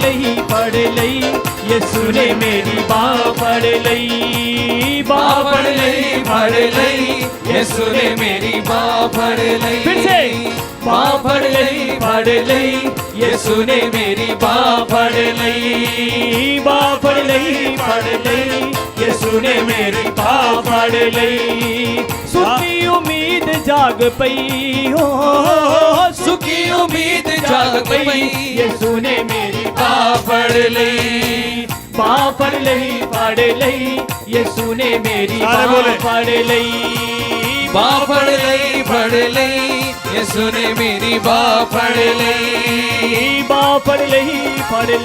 ਲਈ ਫੜ ਲਈ ਯਿਸੂ ਨੇ ਮੇਰੀ ਬਾਹ ਫੜ ਲਈ ਬਾਹ ਫੜ ਲਈ ਫੜ ਲਈ यीशु ने मेरी बाह फड़ लई फिर से बाह फड़ लई यीशु ने मेरी बाह फड़ लई बाह फड़ ਲਈ ਯਿਸੂ ਨੇ ਮੇਰੀ ਬਾਹ ਫੜ ਲਈ ਸੁੱਤੀ ਉਮੀਦ ਜਾਗ ਪਈ ਹੋ सुखी उम्मीद जाग पई ਯਿਸੂ ਨੇ ਮੇਰੀ बाह फड़ लई ਬਾਹ ਫੜ ਲਈ ਯਿਸੂ ਨੇ ਮੇਰੀ ਸਾਰੇ ਬੋਲੇ। ਬਾਹ ਫੜ ਲਈ बाह फड़ लई यीशु ने मेरी बाह फड़ लई ਬਾਹ ਫੜ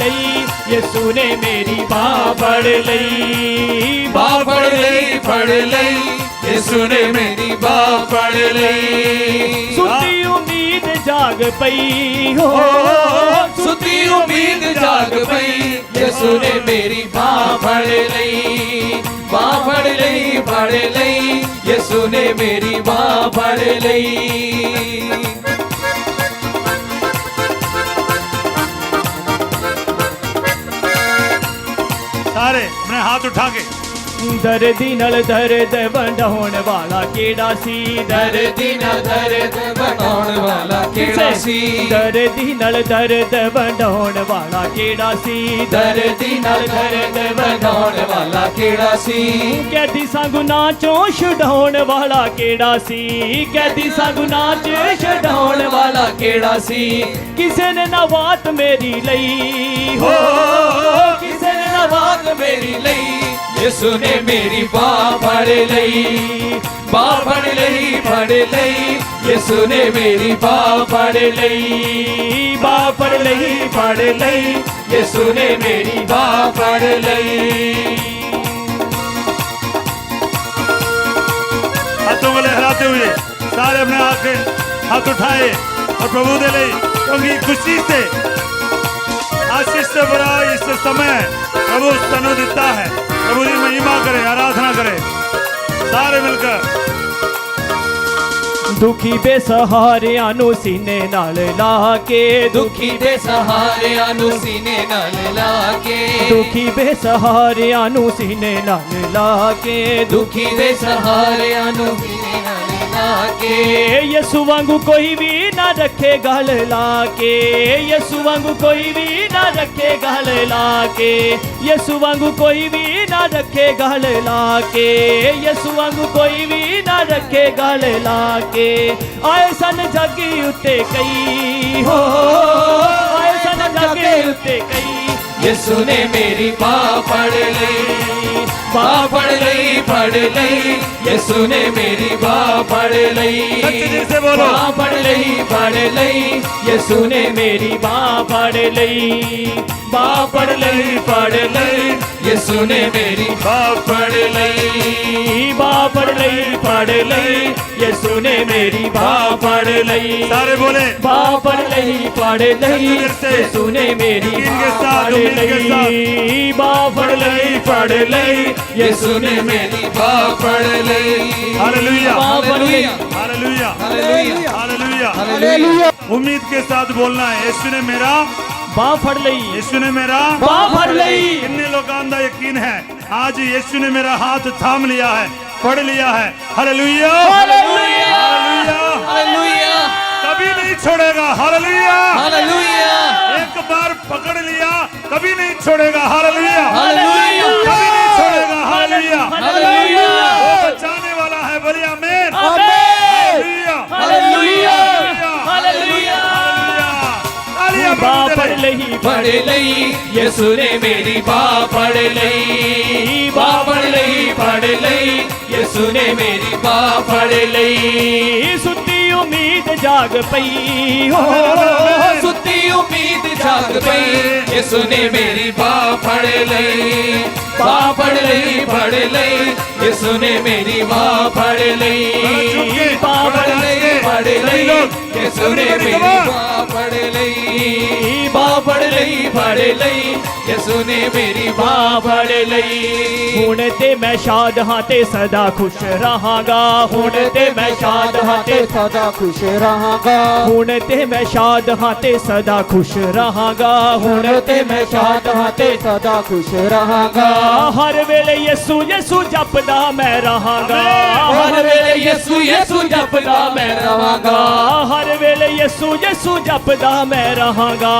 ਲਈ ਯਿਸੂ ਨੇ ਮੇਰੀ ਬਾਹ ਫੜ ਲਈ बाह फड़ लई यीशु ने मेरी बाह फड़ लई ਸੁੱਤੀ ਉਮੀਦ ਜਾਗ ਪਈ ਹੋ सुती उम्मीद जाग पई यीशु ने मेरी बाह फड़ लई बाह फड़ लई यीशु ने मेरी बाह फड़ लई सारे अपने हाथ उठा के ਦਰਦੀ ਨਾਲ ਦਰਦ ਵੰਡਾਉਣ ਵਾਲਾ ਕਿਹੜਾ ਸੀ दर्दी न दर्द बनाउण वाला केड़ा सी ਦਰਦੀ ਨਾਲ ਦਰਦ ਵੰਡਾਉਣ ਵਾਲਾ ਕਿਹੜਾ ਸੀ दर्दी नाल दर्द बनाउण वाला केड़ा सी ਕੈਦੀ ਸੰਗੁਨਾ ਚੋਂ ਛੁਡਾਉਣ ਵਾਲਾ ਕਿਹੜਾ ਸੀ ਕੈਦੀ ਸੰਗੁਨਾ ਚ ਛਡਾਉਣ ਵਾਲਾ वाला केड़ा सी ਕਿਸੇ ਨੇ ਨਾ ਬਾਤ ਮੇਰੀ ਲਈ ਹੋ ਕਿਸੇ ਨੇ ਨਾ ਬਾਤ बात मेरी लई यीशु ने मेरी बाह फड़ लई बाह फड़ लई यीशु ने मेरी बाह फड़ लई ਬਾਹ ਫੜ ਲਈ यीशु ने मेरी बाह फड़ लई हाथों को लहराते हुए सारे अपने हाथ उठाए और प्रभु दे ले क्योंकि खुशी से आशीष से भरा इस समय प्रभु तनु देता है। प्रभु की महिमा करे, आराधना करे सारे मिलकर। ਦੁਖੀ ਬੇਸਹਾਰਿਆਂ ਨੂੰ ਸੀਨੇ ਨਾਲ ਲਾ ਕੇ दुखी दे सहारियां नु सीने नाल लाके ਦੁਖੀ ਬੇਸਹਾਰਿਆਂ ਨੂੰ ਸੀਨੇ ਨਾਲ ਲਾ ਕੇ दुखी दे सहारियां नु सीने नाल लाके ਯਿਸੂ ਵਾਂਗੂ ਕੋਈ ਵੀ ਨਾ ਰੱਖੇ ਗਲ ਲਾ ਕੇ ਯਿਸੂ ਵਾਂਗੂ ਕੋਈ ਵੀ ਨਾ ਰੱਖੇ ਗਲ ਲਾ ਕੇ ਯਿਸੂ ਵਾਂਗੂ ਕੋਈ ਵੀ ਨਾ ਰੱਖੇ ਗਲ ਲਾ ਕੇ ਯਿਸੂ ਵਾਂਗੂ ਕੋਈ ਵੀ ਨਾ ਰੱਖੇ ਗਲ ਲਾ ਕੇ ਆਏ ਸਨ ਜੱਗੀ ਉੱਤੇ ਕਈ ਹੋ ਆਏ ਸਨ ਜੱਗੀ ਉੱਤੇ ਕਈ यीशु ने मेरी बाह फड़ लई बाह फड़ लई यीशु ने मेरी बाह फड़ लई सच्चे दिल से बोलो। बाह फड़ लई यीशु ने मेरी बाह फड़ लई बाह फड़ लई यीशु ने मेरी बाह फड़ लई ਬਾਹ ਫੜ ਲਈ ਯਿਸੂ ਨੇ ਮੇਰੀ ਬਾਹ ਫੜ ਲਈ सारे बोले ਬਾਹ ਫੜ ਲਈ ਯਿਸੂ ਨੇ ਮੇਰੀ ਬਾਹ ਫੜ ਲਈ ਬਾਹ ਫੜ ਲਈ यीशु ने मेरी बाह फड़ लई hallelujah hallelujah hallelujah hallelujah hallelujah hallelujah उम्मीद के साथ बोलना है यीशु ने मेरा ਬਾਹ ਫੜ ਲਈ यीशु ने मेरा ਬਾਹ ਫੜ ਲਈ कितने लोगों का यकीन है आज यीशु ने मेरा हाथ थाम लिया है, पढ़ लिया है। हालेलुया हालेलुया हालेलुया हालेलुया कभी नहीं छोड़ेगा। हालेलुया हालेलुया एक बार पकड़ लिया कभी नहीं छोड़ेगा। हालेलुया हालेलुया कभी नहीं छोड़ेगा। हालेलुया हालेलुया वो बचाने वाला है। बोलिए आमीन आमीन हालेलुया हालेलुया तालियां ਬਾਹ प्रभु ਫੜ दे ले। ਲਈ फड़ लई यीशु ने मेरी बाह फड़ लई बाह फड़ लई यीशु ने मेरी बाह फड़ लई ਸੁੱਤੀ ਉਮੀਦ ਜਾਗ ਪਈ ਹੋ सुती उम्मीद जाग पई यीशु ने मेरी बाह फड़ लई बाह फड़ लई यीशु ने मेरी बाह फड़ लई झुक के बाह फड़ लई सभी लोग यीशु ने मेरी बाह फड़ लई, बाह फड़ लई, फड़ लई, यीशु ने मेरी बाह फड़ लई। हुण ते मैं शाद हां ते सदा खुश रहांगा, हुण ते मैं शाद हां ते सदा खुश रहांगा, हुण ते मैं शाद हां ते सदा खुश रहांगा, हुण ते मैं शाद हां ते सदा खुश रहांगा। हर वेले यीशु यीशु जपदा मैं रहांगा, हर वेले यीशु यीशु जपदा मैं रहांगा, हर वेले यीशु यीशु जपदा मैं रहांगा,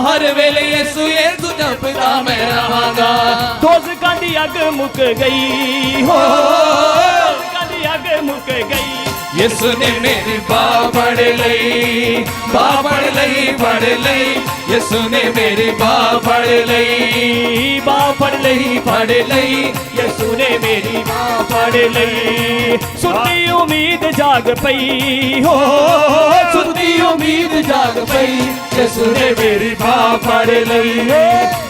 हर वेले यीशु यीशु जपदा मैं रहांगा। दोज़खां दी अग मुक गई हो, दोज़खां दी अग मुक गई, यीशु ने मेरी बाह फड़ लई, बाह फड़ लई, फड़ लई, यीशु ने मेरी बाह फड़ लई, बाह फड़ लई, फड़ लई, यीशु ने मेरी बाह फड़ लई। सुती उम्मीद जाग पई हो, सुती उम्मीद जाग पई, यीशु ने मेरी बाह फड़ लई,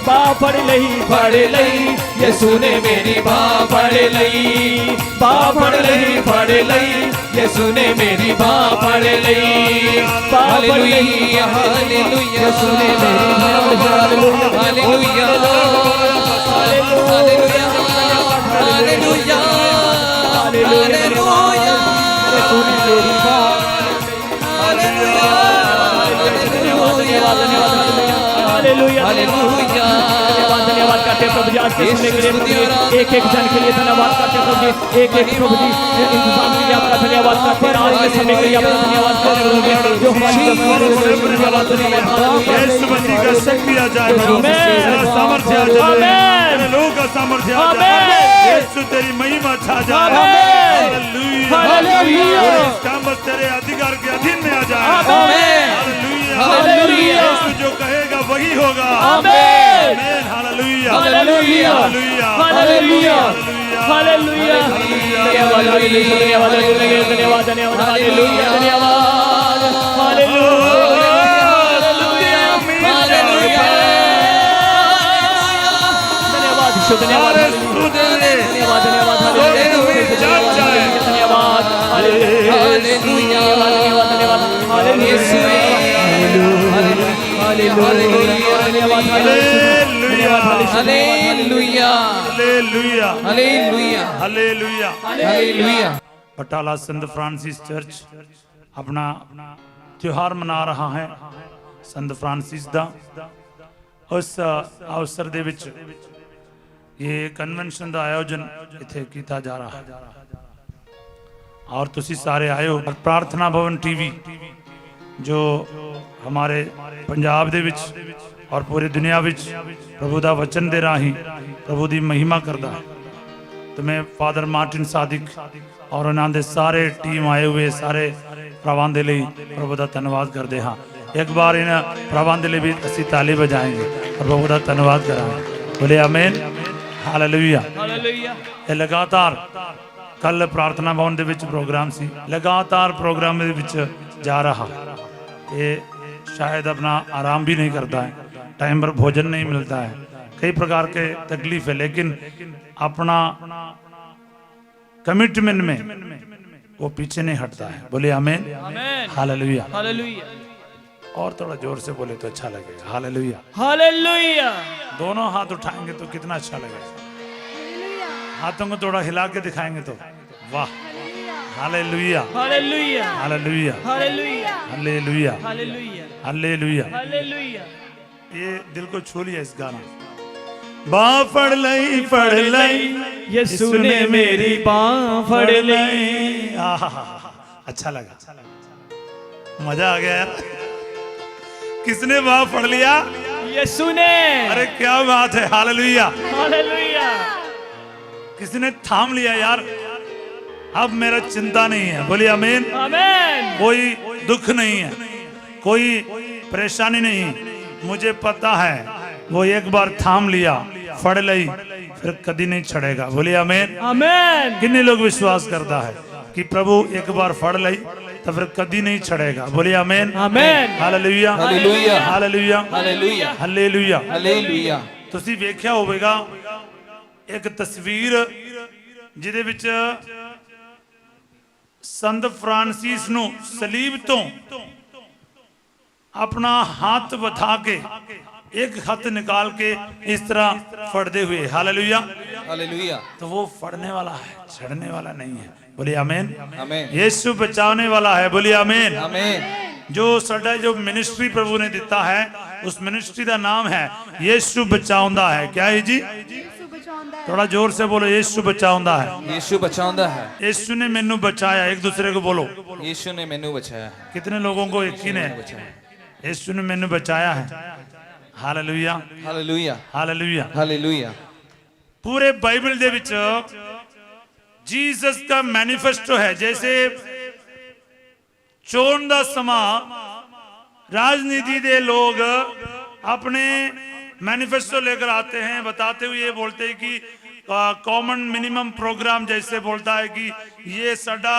बाह फड़ लई, फड़ लई, यीशु ने मेरी बाह फड़ लई, बाह फड़ लई, फड़ लई, यीशु ने मेरी बाह फड़ लई। हालेलुया, हालेलुया, यीशु ने मेरी बाह फड़ लई, हालेलुया, हालेलुया, हालेलुया, हालेलुया, यीशु ने मेरी बाह, हालेलुया, हालेलुया, हालेलुया। धन्यवाद करते हैं प्रभु जी, आज के सुनने के लिए प्रभु जी, एक एक जन के लिए धन्यवाद करते हैं प्रभु जी, एक एक प्रभु जी इंतजाम के लिए आपका धन्यवाद करते हैं, आज के समय के लिए आपका धन्यवाद करते हैं प्रभु जी, जो हमारी यीशु मसीह का शक्ति आ जाए, सामर्थ्य आ जाए, लोगों का सामर्थ्य आ जाए, यीशु तेरी महिमा छा जाए, हालेलुया, इस काम बस तेरे अधिकार के अधीन में आ जाए, हालेलुया, यीशु जो कहेगा वही होगा, आमीन, हालेलुया, हालेलुया, हालेलुया, हालेलुया, धन्यवाद, धन्यवाद, धन्यवाद, धन्यवाद, हालेलुया, धन्यवाद, हालेलुया, धन्यवाद, ईश्वर धन्यवाद, धन्यवाद, धन्यवाद, धन्यवाद, हालेलुया, धन्यवाद, hallelujah, hallelujah, hallelujah, hallelujah. Batala संत फ्रांसिस चर्च अपना त्योहार मना रहा है, संत फ्रांसिस दा। उस अवसर दे विच ये कन्वेंशन का आयोजन इत्थे किया जा रहा है और तुसी सारे आए हो। प्रार्थना भवन टीवी जो हमारे पंजाब दे विच और पूरी दुनिया विच प्रभु दा वचन दे राही प्रभु दी महिमा करदा है। तो मैं फादर मार्टिन सादिक और उन्होंने दे सारे टीम आए हुए सारे प्रवान दे लई प्रभु दा धन्यवाद करते हाँ। एक बार इन प्रवान दे लई भी असी ताली बजाएंगे और प्रभु दा धन्यवाद कराएंगे। बोले आमीन, हालेलुया। ये लगातार कल प्रार्थना भवन दे विच प्रोग्राम सी, लगातार प्रोग्राम दे विच जा रहा। ये शायद अपना आराम भी नहीं करता है, टाइम पर भोजन नहीं मिलता है, कई प्रकार के तकलीफ है, लेकिन अपना कमिटमेंट में वो पीछे नहीं हटता है। बोले आमीन, हालेलुया, हालेलुया। और थोड़ा जोर से बोले तो अच्छा लगेगा। Hallelujah, hallelujah. दोनों हाथ उठाएंगे तो कितना अच्छा लगेगा। हाथों को थोड़ा हिला के दिखाएंगे तो वाह। Hallelujah, hallelujah, hallelujah, hallelujah, hallelujah, hallelujah, hallelujah. Hallelujah. ये दिल को छू लिया इस गाना। बाँ फड़ लई यीशु ने मेरी बाँ फड़ ली। अच्छा लगा, मजा आ गया यार। किसने बाँ फड़ लिया? यीशु ने। अरे क्या बात है, हालेलुया। हालेलुया। किसने थाम लिया यार। अब मेरा चिंता नहीं है। बोलिए आमीन, आमीन। कोई दुख नहीं है, कोई परेशानी नहीं। मुझे पता है वो एक बार थाम लिया, फड़ लई, फिर कभी नहीं छड़ेगा। बोलिए आमीन, आमीन। कितने लोग विश्वास करता है कि प्रभु एक बार फड़ लई तो फिर कभी नहीं छड़ेगा। बोलिए आमीन, आमीन। Hallelujah, hallelujah, hallelujah, hallelujah, hallelujah, hallelujah. ਤੁਸੀਂ ਵੇਖਿਆ ਹੋਵੇਗਾ ਇੱਕ ਤਸਵੀਰ ਜਿਹਦੇ ਵਿੱਚ ਸੰਤ ਫਰਾਂਸਿਸ ਨੂੰ ਸਲੀਬ ਤੋਂ अपना हाथ बता के एक हाथ निकाल के इस तरह फड़ते हुए, हालेलुया हालेलुया। तो वो फड़ने वाला है, छड़ने वाला नहीं है। बोलिए आमीन। आमीन। यीशु बचाने वाला है। बोलिए आमीन। आमीन। जो साडा जो मिनिस्ट्री प्रभु ने दिता है, उस मिनिस्ट्री का नाम है यीशु बचाउंदा है। क्या है जी? थोड़ा जोर से बोलो, यीशु बचाउंदा है। यीशु बचाउंदा है। यीशु ने मैनू बचाया। एक दूसरे को बोलो, यीशु ने मैनू बचाया है। कितने लोगों को यकीन है यीशु ने मैनू बचाया है? Hallelujah hallelujah hallelujah hallelujah. पूरे बाइबल दे विच जीसस का मैनिफेस्टो है। जैसे चोन दा समा राजनीति दे लोग अपने मैनिफेस्टो लेकर आते हैं, बताते हुए ये बोलते हैं कि कॉमन मिनिमम प्रोग्राम, जैसे बोलता है कि ये साडा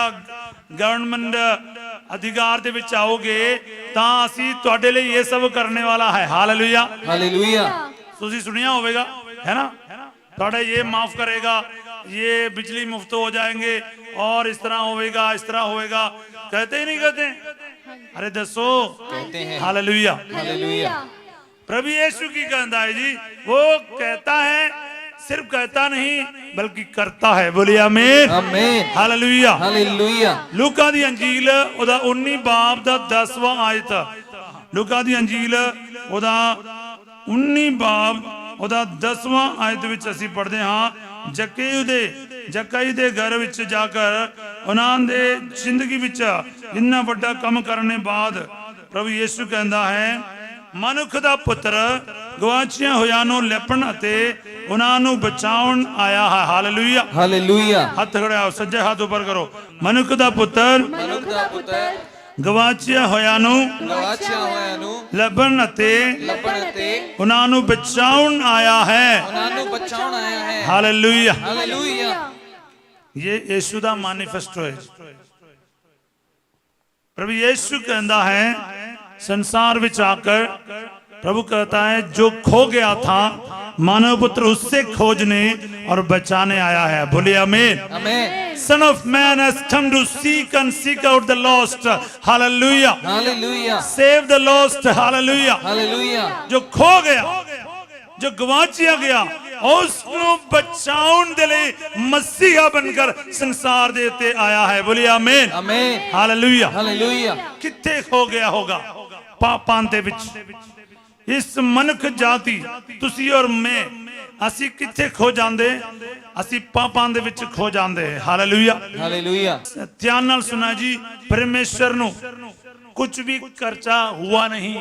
गवर्नमेंट अधिकार दे विच आओगे तां असीं तुहाडे लई ये सब करने वाला है। Hallelujah hallelujah. तुसीं सुनिया होवेगा, है ना? तुहाडा ये माफ करेगा, ये बिजली मुफ्त हो जाएंगे और इस तरह होवेगा, इस तरह होवेगा। कहते ही नहीं कहते? अरे दसो, कहते हैं। Hallelujah hallelujah. प्रभु यीशु की कहता है जी, वो कहता है, सिर्फ कहता नहीं बल्कि करता है। बोलिए आमीन। आमीन। Hallelujah hallelujah. लूका दी अंजील ओदा 19 बाब दा 10वां आयत। लूका दी अंजील ओदा 19 बाब ओदा 10वां आयत विच असीं पढ़दे हां, जक्कई दे घर विच जाकर उन्हां दे जिंदगी विच इन्ना वड्डा काम करने बाद प्रभु यीशु कहंदा है, मनुख दा पुत्र गवाचिया होया नु लपण अते उन्हां नु बचाउण आया है। Hallelujah hallelujah. हाथ खड़े आओ, सज्जे हाथ ऊपर करो। मनुख दा पुत्र मनुख दा पुत्र गवाचिया होया नु गवाचिया होया नु लपण अते लपण ते उन्हां नु बचाउण आया है। उन्हां नु बचाउण आया है। हालेलुया। हालेलुया। ये यीशु दा मैनिफेस्टो है। प्रभु यीशु कहता है, संसार विच आकर प्रभु कहता है, जो खो गया था मानव पुत्र उससे खोजने और बचाने आया है। बोलिए आमीन। आमीन। Son of man has come to seek and seek out the lost. Hallelujah. Hallelujah. Save the lost. Hallelujah. Hallelujah. जो खो गया, जो गवाचिया गया, उसको बचाउन दे लई मसीहा बनकर संसार दे उत्ते आया है। बोलिए आमीन। आमीन। हालेलुया। हालेलुया। किथे खो गया होगा? पापां दे विच। इस मनुख जाति तुसी और मैं असी किथे खो जांदे? असी पापां दे विच खो जांदे। Hallelujah hallelujah. ध्यान नाल सुना जी, परमेश्वर नु कुछ भी खर्चा हुआ नहीं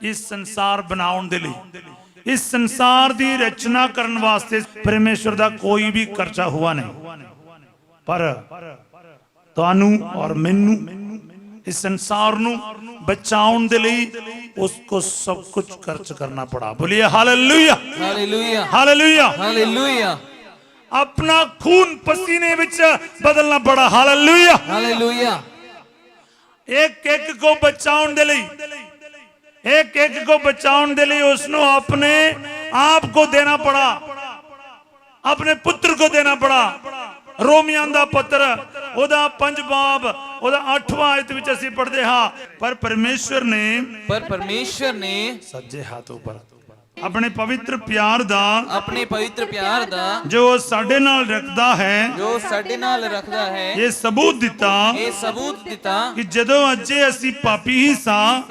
इस संसार बनाउण दे लई। इस संसार दी रचना करन वास्ते परमेश्वर दा कोई भी खर्चा हुआ नहीं, पर तुहानू और मैनू इस संसार नु बचाउण दे लई उसको सब कुछ खर्च करना पड़ा। बोलिए हालेलुया हालेलुया। हालेलुया। हालेलुया। अपना खून पसीने विच बदलना पड़ा। हालेलुया। हालेलुया। एक एक को बचाउण दे लई, एक एक को बचाउण दे लई उसनो अपने आप को देना पड़ा, अपने पुत्र को देना पड़ा। रोमियां दा पत्र ओदा 5 बाब ओदा 8वां आयत विच असीं पढ़दे हां, पर परमेश्वर ने सज्जे हाथ ऊपर अपने पवित्र प्यार दा अपने पवित्र प्यार दा जो साडे नाल रखदा है, जो साडे नाल रखदा है, ये सबूत दिता कि जदों अजे असीं पापी ही सां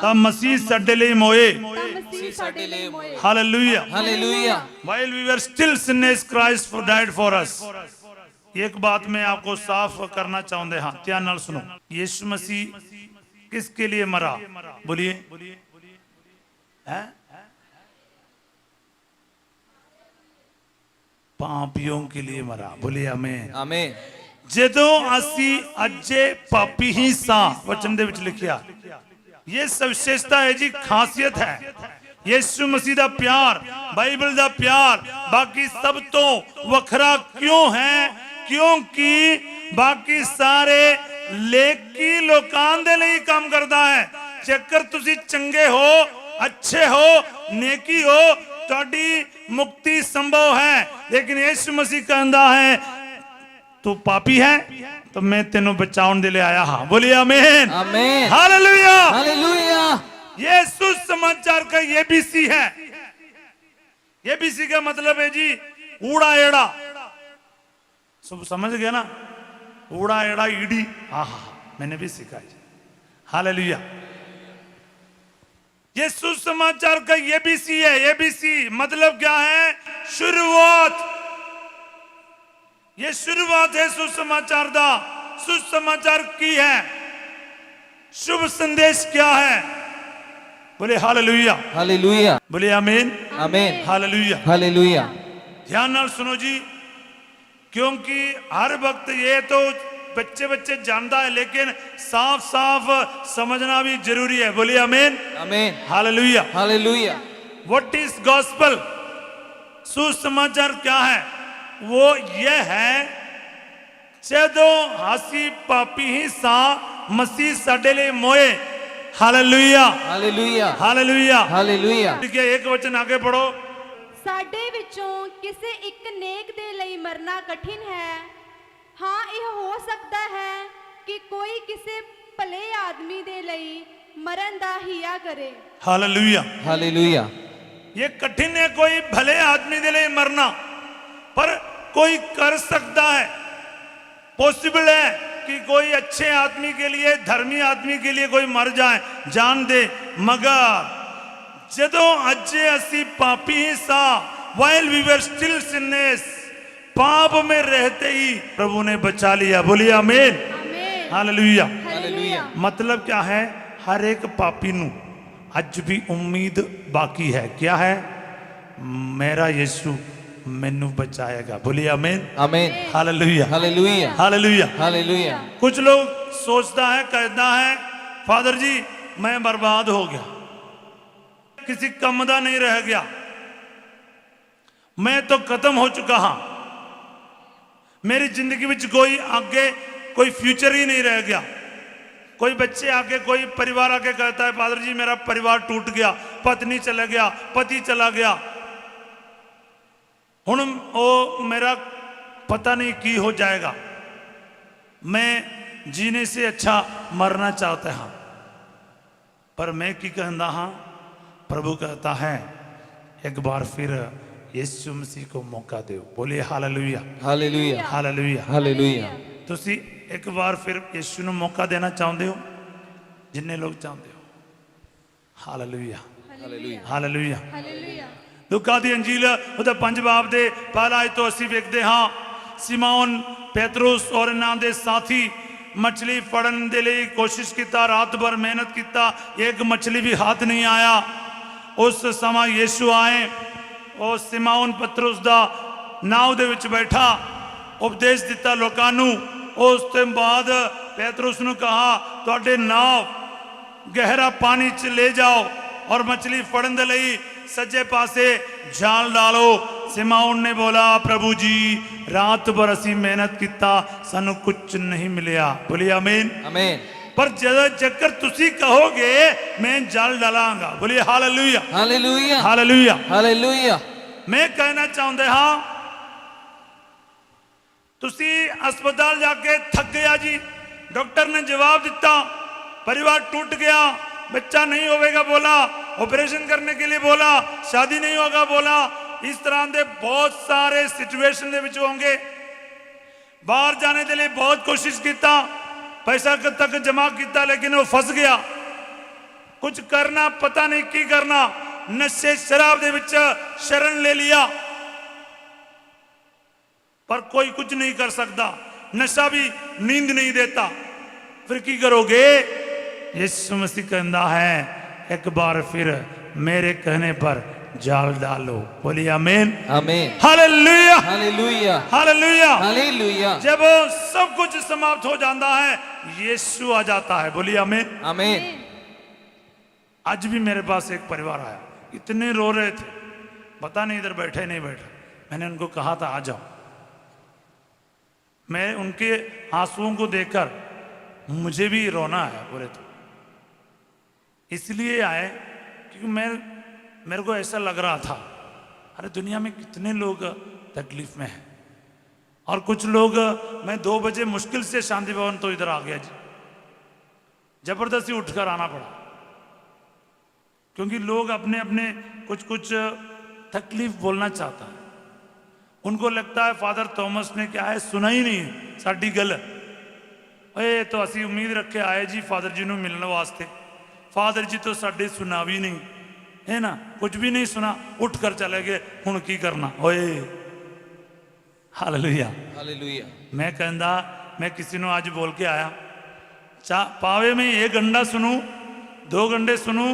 तां मसीह साडे लई मोए। Hallelujah hallelujah. While we were still sinners, Christ died for us. एक बात मैं आपको साफ करना चाहूंदे हां, ध्यान नाल सुनो। यीशु मसीह किसके लिए मरा? बोलिए। पापियों के लिए मरा। बोलिए आमीन। आमीन। जदों असी अजे पापी ही सां, वचन दे विच लिखिया, ये विशेषता है जी, खासियत है। यीशु मसीह दा प्यार, बाइबल दा प्यार बाकी सब तो वखरा क्यों है? क्योंकि बाकी सारे लेकी लोकां दे लई काम करदा है। जेकर तुसी चंगे हो, अच्छे हो, नेकी हो, तुहाडी मुक्ति संभव है। लेकिन यीशु मसीह कहंदा है तू पापी है तो मैं तेनों बचाउन दे ले आया हाँ। बोलिए आमीन आमीन हालेलुया। हालेलुया। ये सुसमाचार का एबीसी है। एबीसी का मतलब है जी ऊड़ा एड़ा, सब समझ गए ना? ऊड़ा एड़ा ईडी, हाँ हाँ मैंने भी सीखा है। हालेलुया। ये सुसमाचार का एबीसी है। एबीसी मतलब क्या है? शुरुआत। ये शुरुआत है सुसमाचार दा। सुसमाचार की है, शुभ संदेश क्या है? बोले हालेलुया। हालेलुया। बोले आमीन आमीन हालेलुया। हालेलुया। ध्यान नाल सुनो जी, क्योंकि हर वक्त ये तो बच्चे बच्चे जानता है, लेकिन साफ साफ समझना भी जरूरी है। बोलिए आमीन आमीन hallelujah. Hallelujah. What is gospel? सुसमाचार क्या है? वो ये है, जदों हासी पापी ही सा मसीह साडे लिए मोए। Hallelujah hallelujah. Hallelujah hallelujah. ठीक है, एक वचन आगे पढ़ो। ਸਾਡੇ ਵਿੱਚੋਂ ਕਿਸੇ ਇੱਕ ਨੇਕ ਦੇ ਲਈ ਮਰਨਾ ਕਠਿਨ ਹੈ। ਹਾਂ ਇਹ ਹੋ ਸਕਦਾ ਹੈ ਕਿ ਕੋਈ ਕਿਸੇ ਭਲੇ ਆਦਮੀ ਦੇ ਲਈ ਮਰਨ ਦਾ ਹਿਆ ਕਰੇ। हालेलुया। हालेलुया। ये कठिन है कोई भले आदमी के लिए मरना, पर कोई कर सकता है। पॉसिबल है कि कोई अच्छे आदमी के लिए, धर्मी आदमी के लिए कोई मर जाए, जान दे। मगर जदों अजे असी पापी ही सा, while we were still sinners, पाप में रहते ही प्रभु ने बचा लिया। बोलिए आमीन ਆਮੇਨ हालेलुया। ਹਾਲੇਲੂਇਆ। मतलब क्या है? हर एक पापी नू अज भी उम्मीद बाकी है। क्या है? मेरा यीशु मैनू बचाएगा। बोलिए आमीन आमीन हालेलुया हालेलुया। हालेलुया। हालेलुया। कुछ लोग सोचता है, कहता है, फादर जी मैं बर्बाद हो गया, किसी कम दा नहीं रह गया, मैं तो खत्म हो चुका हाँ, मेरी जिंदगी में कोई आगे कोई फ्यूचर ही नहीं रह गया। कोई बच्चे आके, कोई परिवार आके कहता है, फादर जी मेरा परिवार टूट गया, पत्नी चला गया, पति चला गया, हुण ओ मेरा पता नहीं की हो जाएगा, मैं जीने से अच्छा मरना चाहता हाँ। पर मैं की कहता हाँ, प्रभु कहता है एक बार फिर यीशु मसीह को मौका दो। बोलिए हालेलुया हालेलुया। हालेलुया। हालेलुया। तुसी एक बार फिर यीशु ਨੂੰ मौका देना चाहते हो? जिन्ने लोग चाहते हो। Hallelujah hallelujah. हालेलुया। ਹਾਲੇਲੂਇਆ। लूका दी अंजील ਉਹਦਾ 5 ਬਾਬ ਦੇ ਪਹਿਲਾ ਆਇਤ ਤੋਂ ਅਸੀਂ ਵੇਖਦੇ ਹਾਂ, ਸਿਮੋਨ ਪੈਤਰੁਸ ਔਰ ਇਹਨਾਂ ਦੇ ਸਾਥੀ मछली फड़न ਦੇ ਲਈ कोशिश किया, रात भर मेहनत किया, एक मछली भी हाथ नहीं आया। उस समय यीशु आए और सिमोन पतरस ਦਾ नाव ਦੇ ਵਿੱਚ बैठा, उपदेश दिता लोगों ਨੂੰ। उस ਤੋਂ बाद ਪੈਤਰੁਸ ਨੂੰ कहा, ਤੁਹਾਡੇ नाव गहरा पानी च ले जाओ और मछली फड़न ਦੇ ਲਈ सज्जे पासे जाल डालो। सिमोन ने बोला, प्रभु जी रात भर असी मेहनत किया, सानू कुछ नहीं मिलिया। बोलिए आमीन आमीन। पर जकर तुसी कहोगे मैं जाल डालांगा। बोलिए हालेलुया हालेलुया। हालेलुया। हालेलुया। मैं कहना चाहते हाँ, तुसी अस्पताल जाके थक गया जी, डॉक्टर ने जवाब दिता, परिवार टूट गया, बच्चा नहीं होगा बोला, ऑपरेशन करने के लिए बोला, शादी नहीं होगा बोला, इस तरह के बहुत सारे सिचुएशन दे विच होंगे। बाहर जाने के लिए बहुत कोशिश किया, पैसा तक जमा किया, लेकिन वो फंस गया। कुछ करना पता नहीं की करना, नशे शराब दे विच शरण ले लिया, पर कोई कुछ नहीं कर सकता। नशा भी नींद नहीं देता, फिर की करोगे? यीशु मसीह कहता है एक बार फिर मेरे कहने पर जाल डालो। बोलिए आमीन आमीन। Hallelujah hallelujah. हालेलुया। हालेलुया। जब सब कुछ समाप्त हो जाता है, यीशु आ जाता है। बोलिए आमीन आमीन। आज भी मेरे पास एक परिवार आया, इतने रो रहे थे, पता नहीं इधर बैठे नहीं बैठे। मैंने उनको कहा था आ जाओ। मैं उनके आंसुओं को देखकर मुझे भी रोना आया। बोले तो इसलिए आए क्योंकि मेरे को ऐसा लग रहा था, अरे दुनिया में कितने लोग तकलीफ में हैं और कुछ लोग, मैं 2 बजे मुश्किल से शांति भवन तो इधर आ गया जी, जबरदस्ती उठकर आना पड़ा, क्योंकि लोग अपने अपने कुछ कुछ तकलीफ बोलना चाहता है। उनको लगता है फादर थॉमस ने क्या है सुना ही नहीं साडी गल, ए तो असी उम्मीद रखे आए जी फादर जी ਨੂੰ मिलने वास्ते, फादर जी तो साडे सुना भी नहीं है ना, कुछ भी नहीं सुना, उठ कर चले गए, हुण की करना ओए। Hallelujah hallelujah. मैं कहंदा, मैं किसी ਨੂੰ आज बोल के आया, पावे में 1 घंटा सुनूं, 2 घंटे सुनूं,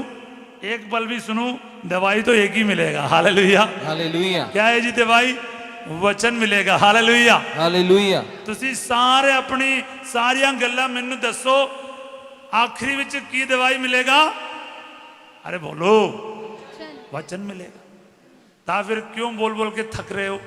1 पल भी सुनूं, दवाई तो एक ही मिलेगा। Hallelujah hallelujah. क्या है जी दवाई? वचन मिलेगा। Hallelujah hallelujah. ਤੁਸੀਂ ਸਾਰੇ अपनी सारियां गल्लां मैनू दसो, आखिरी विच की दवाई मिलेगा? अरे बोलो, वचन मिलेगा। ता फिर क्यों बोल बोल के थक रहे हो?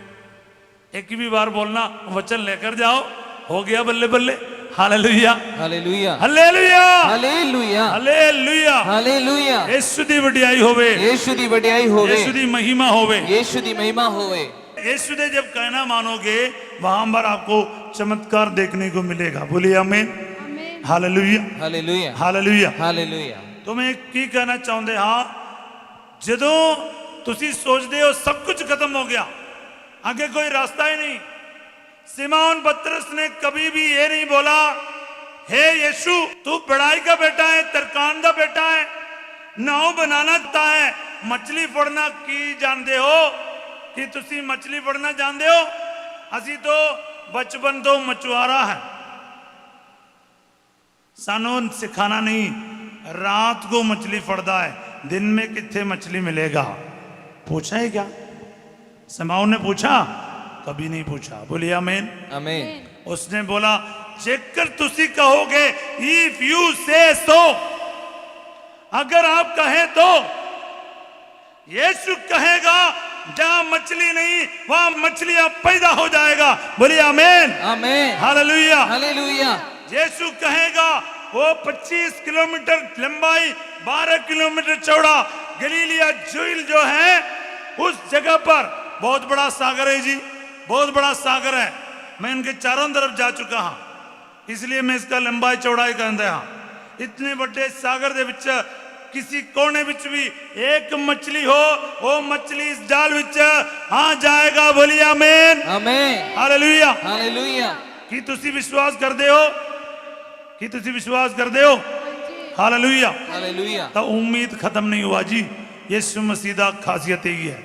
एक भी बार बोलना, वचन लेकर जाओ, हो गया बल्ले बल्ले। Hallelujah hallelujah. Hallelujah hallelujah. Hallelujah. Hallelujah. Yeshu दी वडियाई होवे, यीशु दी वडियाई होवे, यीशु दी महिमा होवे, यीशु दी महिमा होवे। यीशु ने जब कहना मानोगे, वहां पर आपको चमत्कार देखने को मिलेगा। बोलिए आमीन। आमीन। Hallelujah hallelujah. हालेलुया। हालेलुया। तो मैं की कहना चाहते हाँ, ਜਦੋਂ ਤੁਸੀਂ सोचते हो सब कुछ खत्म हो गया, आगे कोई रास्ता ही नहीं, सिमोन पतरस ने कभी भी ये नहीं बोला, हे यीशु तू बड़ाई का बेटा है, तरकान का बेटा है, नाव बनाना चाहता है, मछली फड़ना की जानते हो कि तुसी मछली फड़ना जानते हो? असी तो बचपन तो मछुआरा है, सानू सिखाना नहीं, रात को मछली फड़दा है, दिन में कितने मछली मिलेगा? पूछा है क्या? सिमोन ने पूछा? कभी नहीं पूछा। बोलिए आमीन। आमीन। उसने बोला, जेकर तुसी कहोगे, इफ यू से सो, अगर आप कहें तो, यीशु कहेगा जहां मछली नहीं वहां मछलियां पैदा हो जाएगा। बोलिए आमीन। आमीन। Hallelujah hallelujah. यीशु कहेगा, वो 25 किलोमीटर लंबाई, 12 किलोमीटर चौड़ा गलीलिया झील जो है, उस जगह पर बहुत बड़ा सागर है जी, बहुत बड़ा सागर है। मैं इनके चारों तरफ जा चुका हाँ, इसलिए मैं इसका लंबाई चौड़ाई कहता हाँ। इतने बड़े सागर दे विच किसी कोने विच भी एक मछली हो, वो मछली इस जाल विच आ जाएगा। बोलिए आमीन। आमीन। हालेलुया। हालेलुया। की तुसी विश्वास करते हो? की तुसी विश्वास करते हो? हालेलुया। हालेलुया। तो उम्मीद खत्म नहीं हुआ जी, यीशु मसीह दा खासियत यही है,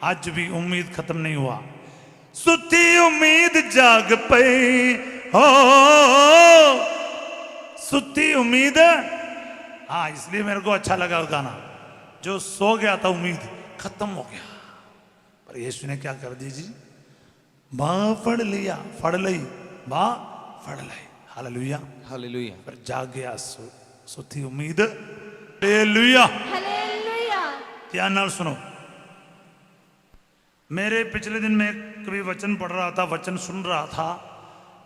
आज भी उम्मीद खत्म नहीं हुआ। सुती उम्मीद जाग पई हो, सुती उम्मीद, हाँ इसलिए मेरे को अच्छा लगा गाना, जो सो गया था उम्मीद खत्म हो गया, पर यीशु ने क्या कर दी जी? बाँ फड़ लिया, फड़ लई, बाँ फड़ लई। हालेलुया। हालेलुया। पर जाग गया सुती उम्मीद। हालेलुया। हालेलुया। ध्यान नाल सुनो, मेरे पिछले दिन में कभी वचन पढ़ रहा था, वचन सुन रहा था,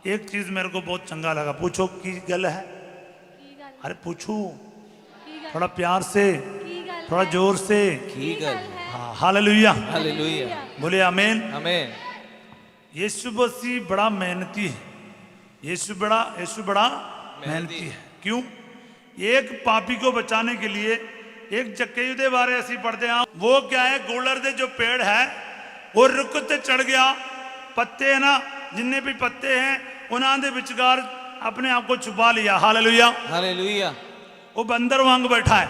एक चीज मेरे को बहुत चंगा लगा। पूछो की गल है? अरे पूछो थोड़ा प्यार से, थोड़ा जोर से। की गल? हाँ हालेलुया। हालेलुया। बोले आमीन। आमीन। यीशु मसीह बड़ा मेहनती है, यीशु बड़ा मेहनती है। क्यों? एक पापी को बचाने के लिए एक जक्केयू दे बारे ऐसी पढ़ते हैं, वो क्या है, गोलर दे जो पेड़ है वो रुख ते चढ़ गया, पत्ते है ना, जिन्ने भी पत्ते हैं उन्हां दे विचकार अपने आप को छुपा लिया। हालेलुया। हालेलुया। वो बंदर वांग बैठा है,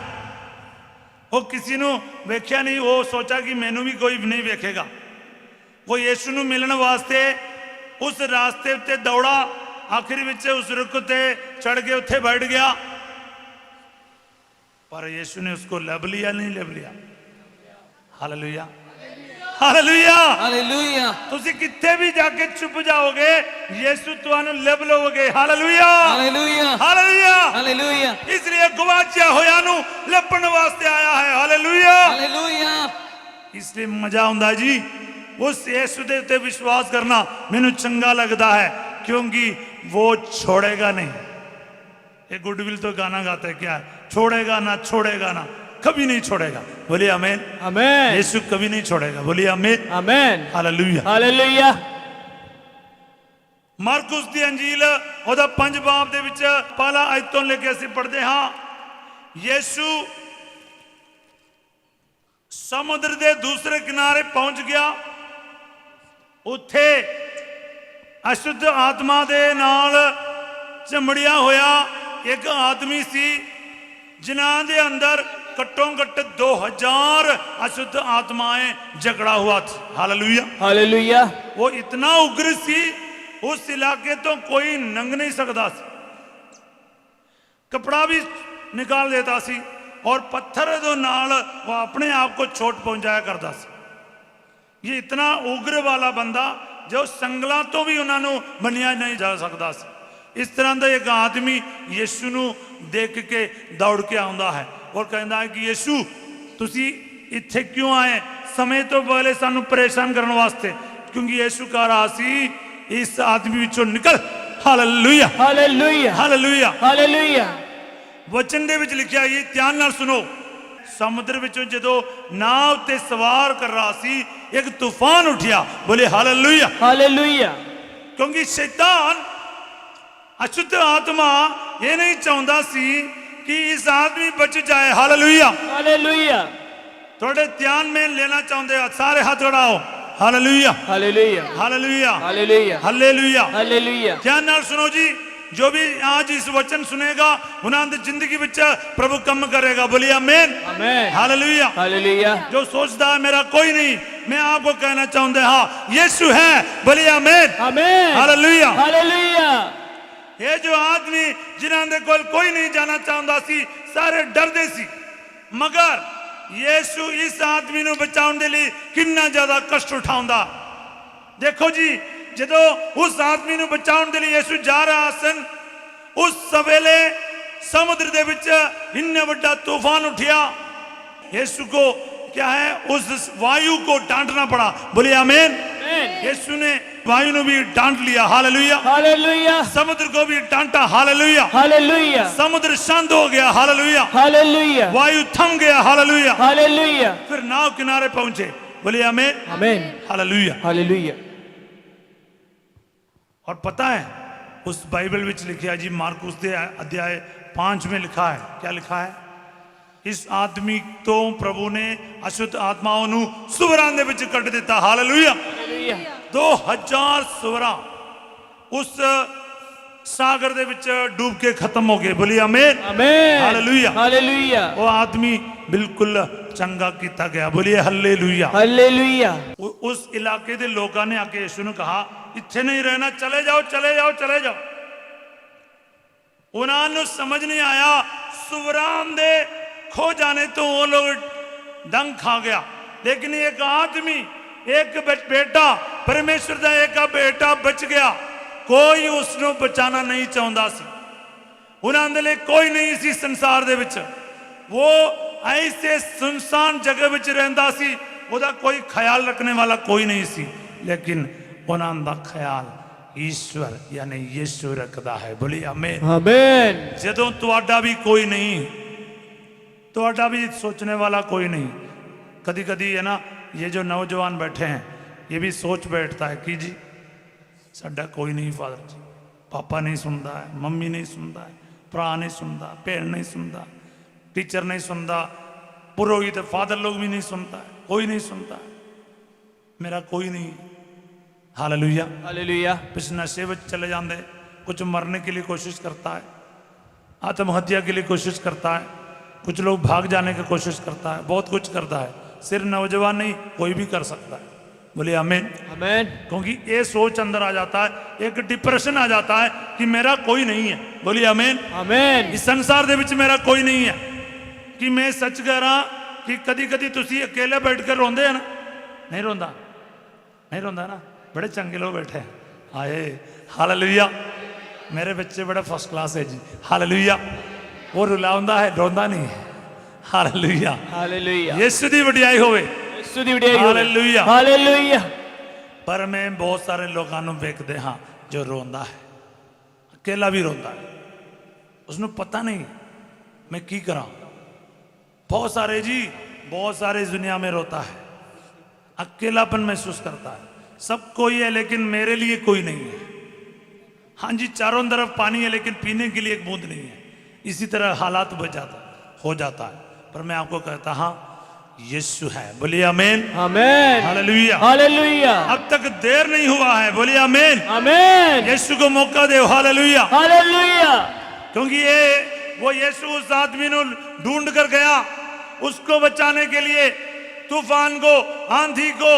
वो किसी ने वेख्या नहीं, वो सोचा कि मैनू भी कोई नहीं वेखेगा। वो यीशु नू मिलने वास्ते उस रास्ते उत्ते दौड़ा, आखिर विच उस रुख ते चढ़ के उत्थे बैठ गया, पर यीशु ने उसको लब लिया नहीं लब लिया? हालेलुया। हालेलुया। हालेलुया। तुसी किथे भी जाके छुप जाओगे, यीशु तुहानू लब लोगे। हालेलुया। हालेलुया। हालेलुया। हालेलुया। इसलिए गवाचिया होया नू लपन वास्ते आया है। हालेलुया। हालेलुया। इसलिए मजा आंदा जी, उस यीशु दे उत्ते विश्वास करना मैनू चंगा लगता है, क्योंकि वो छोड़ेगा नहीं। एक गुडविल तो गाना गाता है, क्या है, छोड़ेगा ना, छोड़ेगा ना, कभी नहीं छोड़ेगा। बोलिए आमीन। आमीन। यीशु कभी नहीं छोड़ेगा। बोलिए आमीन। आमीन। हालेलुया। हालेलुया। ਮਾਰਕੁਸ ਦੀ ਅੰਜੀਲ ਉਹਦਾ 5 ਬਾਬ ਦੇ ਵਿੱਚ ਪਹਿਲਾ ਆਇਤ ਤੋਂ ਲੈ ਕੇ ਅਸੀਂ ਪੜ੍ਹਦੇ ਹਾਂ। ਯੀਸ਼ੂ ਸਮੁੰਦਰ ਦੇ ਦੂਸਰੇ ਕਿਨਾਰੇ ਪਹੁੰਚ ਗਿਆ। ਉੱਥੇ ਅਸ਼ੁੱਧ ਆਤਮਾ ਦੇ ਨਾਲ ਚਮੜਿਆ ਹੋਇਆ ਇੱਕ ਆਦਮੀ ਸੀ, ਜਿਨ੍ਹਾਂ ਦੇ ਅੰਦਰ घट्टों घट्ट 2000 अशुद्ध आत्माएं झगड़ा हुआ था। Hallelujah hallelujah. वो इतना उग्र सी, उस इलाके तो कोई नंग नहीं सकता सी, कपड़ा भी निकाल देता सी और पत्थर दो नाल वो अपने आप को चोट पहुंचाया करता सी। ये इतना उग्र वाला बंदा जो संगलों तो भी उन्होंने बनिया नहीं जा सकता सी। इस तरह का एक आदमी यीशु नू देख के दौड़ के आता है और कहता है कि यीशु तुसी इत्थे क्यों आए, समय तो पहले सानू परेशान करने वास्ते, क्योंकि यीशु कह रहा सी इस आदमी विचों निकल। Hallelujah hallelujah hallelujah hallelujah. वचन दे विच लिखिया, ये ध्यान नाल सुनो, समुद्र विचों जदों नाव ते सवार कर रहा सी एक तूफान उठिया। बोले हालेलुया हालेलुया। क्योंकि शैतान अशुद्ध आत्मा ये नहीं चाहता सी कि इस आदमी बच जाए। Hallelujah hallelujah. थोड़े ध्यान में लेना चाहते हो, सारे हाथ उठाओ। Hallelujah hallelujah hallelujah hallelujah hallelujah hallelujah. ध्यान नाल सुनो जी, जो भी आज इस वचन सुनेगा उन्होंने जिंदगी विच प्रभु कम करेगा। बोलिए आमीन आमीन। Hallelujah hallelujah. जो सोचता है मेरा कोई नहीं, मैं आपको कहना चाहता हाँ यीशु है। बोलिए आमीन आमीन। Hallelujah hallelujah. ये जो आदमी जिन्होंने कोई नहीं जाना चाहता सी, सारे डरते सी, मगर यीशु इस आदमी को बचाने के लिए कितना ज्यादा कष्ट उठाउंदा। देखो जी, जो उस आदमी को बचाने के लिए यीशु जा रहा सन, उस सवेले समुद्र दे विच इन्ना बड़ा तूफान उठिया। यीशु को क्या है, उस वायु को डांटना पड़ा। बोलिए आमीन। यीशु ने वायु ने भी डांट लिया। Hallelujah hallelujah. समुद्र को भी डांटा। Hallelujah hallelujah. समुद्र शांत हो गया। Hallelujah hallelujah. वायु थम गया। Hallelujah hallelujah. फिर नाव किनारे पहुंचे। बोलिए आमीन आमीन। हालेलुया। हालेलुया। और पता है उस बाइबल विच लिखा है जी, मार्कुस दे अध्याय 5 में लिखा है, क्या लिखा है, इस आदमी तो प्रभु ने अशुद्ध आत्माओं नू सुवरां दे विच कट दिता। हालेलुया 2000 सुवरां उस सागर दे विच डूब के खत्म हो गए। बोलिए आमीन आमीन। Hallelujah hallelujah. वो आदमी बिल्कुल चंगा किया गया। बोलिए हालेलुया हालेलुया। उस इलाके के लोगों ने आके यीशु ने कहा इत्थे नहीं रहना, चले जाओ चले जाओ चले जाओ। उन्होंने समझ नहीं आया, सुवरान दे खो जाने तो वो लोग डंग खा गया, लेकिन एक आदमी, एक बेटा, परमेश्वर का एक बेटा बच गया। कोई उसको बचाना नहीं चाहता सी, उन्होंने लिए कोई नहीं सी संसार दे विच। वो ऐसे सुनसान जगह विच रहिंदा सी, उहदा कोई ख्याल रखने वाला कोई नहीं सी, लेकिन उन्हों दा ख्याल ईश्वर यानी यीशु रखता है। बोली आमीन आमीन। जदों तुहाडा भी कोई नहीं, तुहाडा भी सोचने वाला कोई नहीं। कदी कदी है ना, ये जो नौजवान बैठे हैं ये भी सोच बैठता है कि जी साडा कोई नहीं, फादर जी, पापा नहीं सुनता है, मम्मी नहीं सुनता है, भरा नहीं सुनता, भैन नहीं सुनता, टीचर नहीं सुनता, पुरोहित फादर लोग भी नहीं सुनता है, कोई नहीं सुनता है, मेरा कोई नहीं। Hallelujah hallelujah. कुछ नशे में चले जाते, कुछ मरने के लिए कोशिश करता है, आत्महत्या के लिए कोशिश करता है, कुछ लोग भाग जाने की कोशिश करता है, बहुत कुछ करता है। सिर्फ नौजवान नहीं, कोई भी कर सकता है। बोलिए आमीन आमीन। क्योंकि ये सोच अंदर आ जाता है, एक डिप्रेशन आ जाता है कि मेरा कोई नहीं है। बोलिए आमीन आमीन। इस संसार दे विच मेरा कोई नहीं है। कि मैं सच कह रहा कि कदी कदी तुसी अकेले बैठ कर रोंदे है ना, नहीं रोंदा, नहीं रोंदा ना, बड़े चंगे लोग बैठे हैं। आए हालेलुया, मेरे बच्चे बड़ा फर्स्ट क्लास है जी। हालेलुया, वो रुलाउंदा है, रोंदा नहीं है। Hallelujah hallelujah. यीशु दी वडियाई होवे। यीशु दी वडियाई होवे। Hallelujah hallelujah. पर मैं बहुत सारे लोगों को वेखदे हाँ जो रोंदा है, अकेला भी रोंदा है, उसनों पता नहीं मैं की करा। बहुत सारे जी, बहुत सारे इस दुनिया में रोता है, अकेलापन महसूस करता है, सब कोई है लेकिन मेरे लिए कोई नहीं है। हाँ जी, चारों तरफ पानी है लेकिन पीने के लिए एक बूंद नहीं है। इसी तरह हालात हो जाता है। पर मैं आपको कहता हाँ, यीशु है। बोलिए आमीन, आमेन, हालेलुया। हालेलुया, अब तक देर नहीं हुआ है। बोलिए आमीन, आमेन, यीशु को मौका दे। हालेलुया। हालेलुया। क्योंकि वो यीशु उस आदमी को ढूंढ कर गया, उसको बचाने के लिए तूफान को, आंधी को,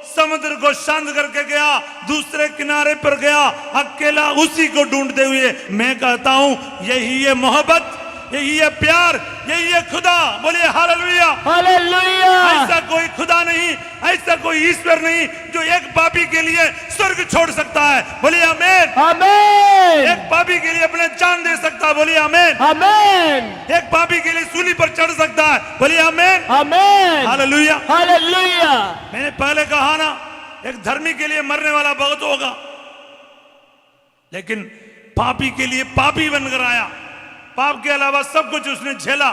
समुद्र को शांत करके गया, दूसरे किनारे पर गया, अकेला उसी को ढूंढते हुए। मैं कहता हूं यही है मोहब्बत, यही है प्यार, यही है खुदा। बोलिए हालेलुया, हालेलुया। ऐसा कोई खुदा नहीं, ऐसा कोई ईश्वर नहीं जो एक पापी के लिए स्वर्ग छोड़ सकता है। बोलिए आमीन, आमेन, एक पापी के लिए अपने जान दे सकता है। बोलिए आमीन, आमेन, एक पापी के लिए सूली पर चढ़ सकता है। बोलिए आमीन, आमेन, हालेलुया। हालेलुया। मैंने पहले कहा ना, एक धर्मी के लिए मरने वाला बहुत होगा, लेकिन पापी के लिए पापी बनकर आया। पाप के अलावा सब कुछ उसने झेला।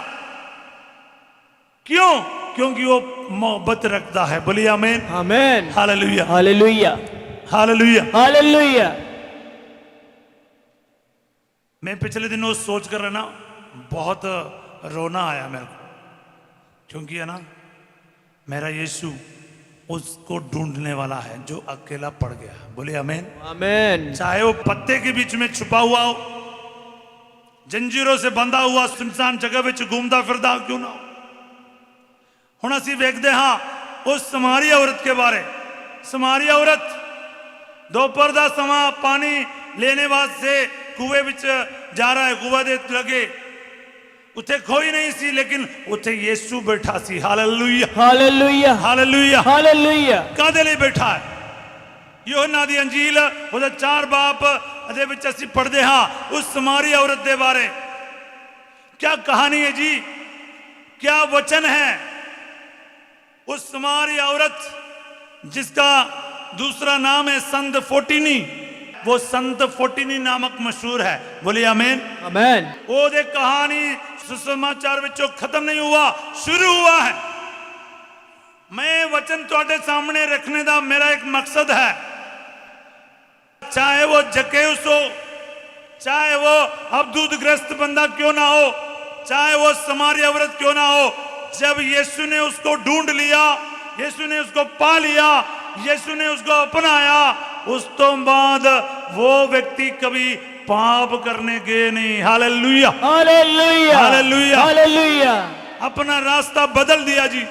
क्यों? क्योंकि वो मोहब्बत रखता है। बोलिए आमीन, आमेन, हालेलुया, हालेलुया, हालेलुया। हालेलुया। मैं पिछले दिनों सोच कर ना बहुत रोना आया मेरे को, क्योंकि है ना, मेरा यीशु उसको ढूंढने वाला है जो अकेला पड़ गया। बोले आमीन, आमेन। चाहे वो पत्ते के बीच में छुपा हुआ हो, जंजीरों से बंधा हुआ सुनसान जगह में घूमता फिरता क्यों ना हो। हुण असीं वेखदे हां उस समारी औरत के बारे। समारी औरत दोपहर दा समां पानी लेने वास्ते कुएं विच जा रहा है, कुएं दे लगे, उत्थे कोई नहीं सी, लेकिन उत्थे यीशु बैठा सी। Hallelujah, hallelujah, hallelujah. हालेलुया। कादे लई बैठा है? यूहन्ना दी अंजील ਉਹਦੇ 4 बाप ਦੇ ਵਿੱਚ ਅਸੀਂ पढ़ते हाँ उस समारी औरत के बारे। क्या कहानी है जी, क्या वचन है। उस समारी औरत जिसका दूसरा नाम है संत फोटिनी, वो संत फोटिनी नामक मशहूर है। बोलिए आमीन, आमेन। वो दे कहानी सुसमाचार विचों खत्म नहीं हुआ, शुरू हुआ है। मैं वचन तुहाडे सामने रखने का मेरा एक मकसद है। चाहे वो जकेउस हो, चाहे वो अबदूदग्रस्त बंदा क्यों ना हो, चाहे वो समारी औरत क्यों ना हो, जब यीशु ने उसको ढूंढ लिया, यीशु ने उसको पा लिया, यीशु ने उसको अपनाया, उस तो बाद वो व्यक्ति कभी पाप करने गए नहीं। Hallelujah, hallelujah, hallelujah, hallelujah. अपना रास्ता बदल दिया जी,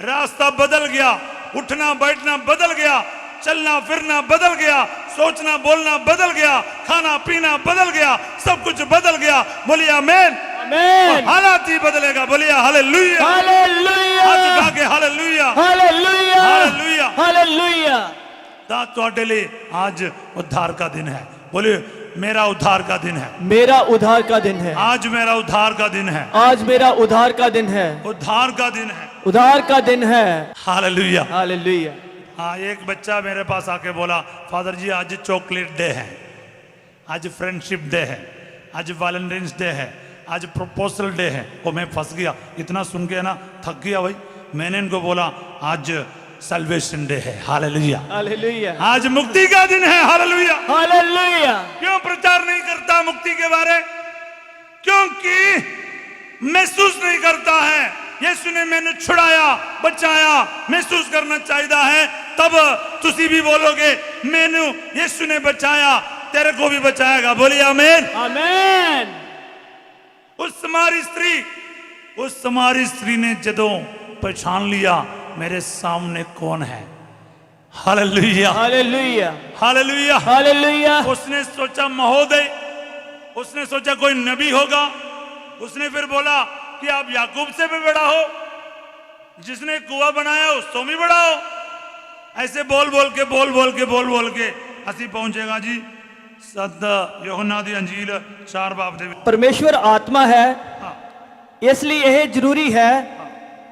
रास्ता बदल गया, उठना बैठना बदल गया, चलना फिरना बदल गया, सोचना बोलना बदल गया, खाना पीना बदल गया, सब कुछ बदल गया। बोलिए आमीन, आमेन। हालात ही बदलेगा। बोलिए हालेलुया, हालेलुया, हाथ उठा के हालेलुया, हालेलुया, हालेलुया। हालेलुया। दा तुहाडे लिए आज उद्धार का दिन है। बोलिए मेरा उद्धार का दिन है, मेरा उद्धार का दिन है, आज मेरा उद्धार का दिन है, आज मेरा उद्धार का दिन है, उद्धार का दिन है, उद्धार का दिन है। हालेलुया। हालेलुया। हाँ, एक बच्चा मेरे पास आके बोला, फादर जी आज चॉकलेट डे है, आज फ्रेंडशिप डे है, आज वैलेंटाइंस डे है, आज प्रपोजल डे है। वो मैं फंस गया, इतना सुन के ना थक गया भाई। मैंने इनको बोला आज सल्वेशन डे है। हालेलुया, हालेलुया, आज मुक्ति का दिन है। हालेलुया। हालेलुया। क्यों प्रचार नहीं करता मुक्ति के बारे? क्योंकि महसूस नहीं करता है यीशु ने मैंने छुड़ाया, बचाया। महसूस करना चाहिए है, तब तुसी भी बोलोगे मैनू यीशु ने बचाया, तेरे को भी बचाएगा। बोलिए आमीन, आमेन। उस समारी स्त्री ने जदों पहचान लिया मेरे सामने कौन है। Hallelujah, hallelujah, hallelujah, hallelujah. उसने सोचा महोदय, उसने सोचा कोई नबी होगा। उसने फिर बोला कि आप याकूब से भी बड़ा हो, जिसने कुआं बनाया उससे भी बड़ा हो। ऐसे बोल बोल के असी पहुंचेगा जी संत यूहन्ना दी अंजील 4 बाब दे। परमेश्वर आत्मा है, इसलिए यह जरूरी है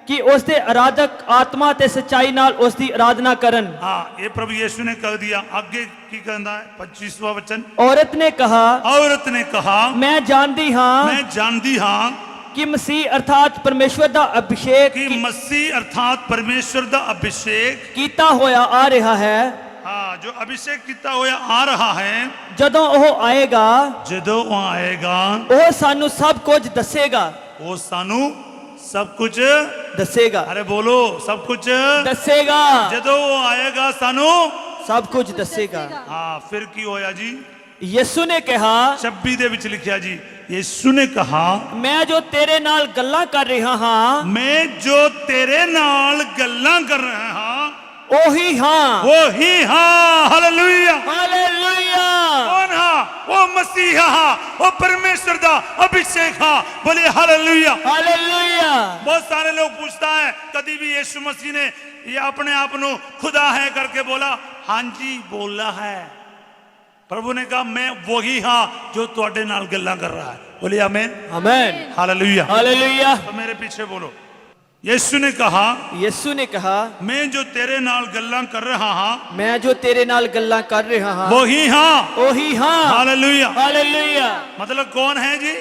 कि उसके आराधक आत्मा ते सच्चाई नाल उसकी आराधना करन। हाँ, ये प्रभु यीशु ने कह दिया। आगे की कहता है 25वां वचन। औरत ने कहा मैं जानती हाँ, मैं जानती हाँ कि मसीह अर्थात परमेश्वर दा अभिषेक कि मसीह अर्थात परमेश्वर दा अभिषेक कीता होया आ रहा है। हाँ, जो अभिषेक किया हुआ आ रहा है, ਜਦੋਂ ਉਹ ਆਏਗਾ ਜਦੋਂ ਉਹ ਆਏਗਾ ਉਹ ਸਾਨੂੰ ਸਭ ਕੁਝ ਦੱਸੇਗਾ वो सानू सब कुछ ਦੱਸੇਗਾ अरे बोलो सब कुछ ਦੱਸੇਗਾ ਜਦੋਂ वो आएगा सानू ਸਭ ਕੁਝ ਦੱਸੇਗਾ हाँ फिर की होया जी ਯਿਸੂ ਨੇ ਕਿਹਾ 26 ਦੇ ਵਿੱਚ ਲਿਖਿਆ ਜੀ ਯਿਸੂ ਨੇ ਕਹਾ ਮੈਂ ਜੋ ਤੇਰੇ ਨਾਲ ਗੱਲਾਂ ਕਰ ਰਿਹਾ ਹਾਂ मैं जो तेरे नाल गल्लां कर रहा हाँ ਉਹੀ ਹਾਂ वो ही हाँ हालेलुया ਹਾਲੇਲੂਇਆ कौन हाँ वो मसीहा हाँ वो परमेश्वर दा अभिषेक हाँ बोलिए हालेलुया ਹਾਲੇਲੂਇਆ बहुत सारे लोग पूछता है कभी भी यीशु मसीह ने ये अपने आप नु खुदा है करके बोला हाँ जी बोला है प्रभु ने कहा मैं वही हाँ जो तुहाडे नाल गल्लां कर रहा है बोलिए आमीन ਆਮੇਨ हालेलुया ਹਾਲੇਲੂਇਆ तो मेरे पीछे बोलो यीशु ने कहा ਯਿਸੂ ਨੇ ਕਿਹਾ मैं जो तेरे नाल गल्लां कर रहा हाँ ਮੈਂ ਜੋ ਤੇਰੇ ਨਾਲ ਗੱਲਾਂ ਕਰ ਰਿਹਾ ਹਾਂ वही हाँ ਉਹੀ ਹਾਂ हालेलुया ਹਾਲੇਲੂਇਆ मतलब कौन है जी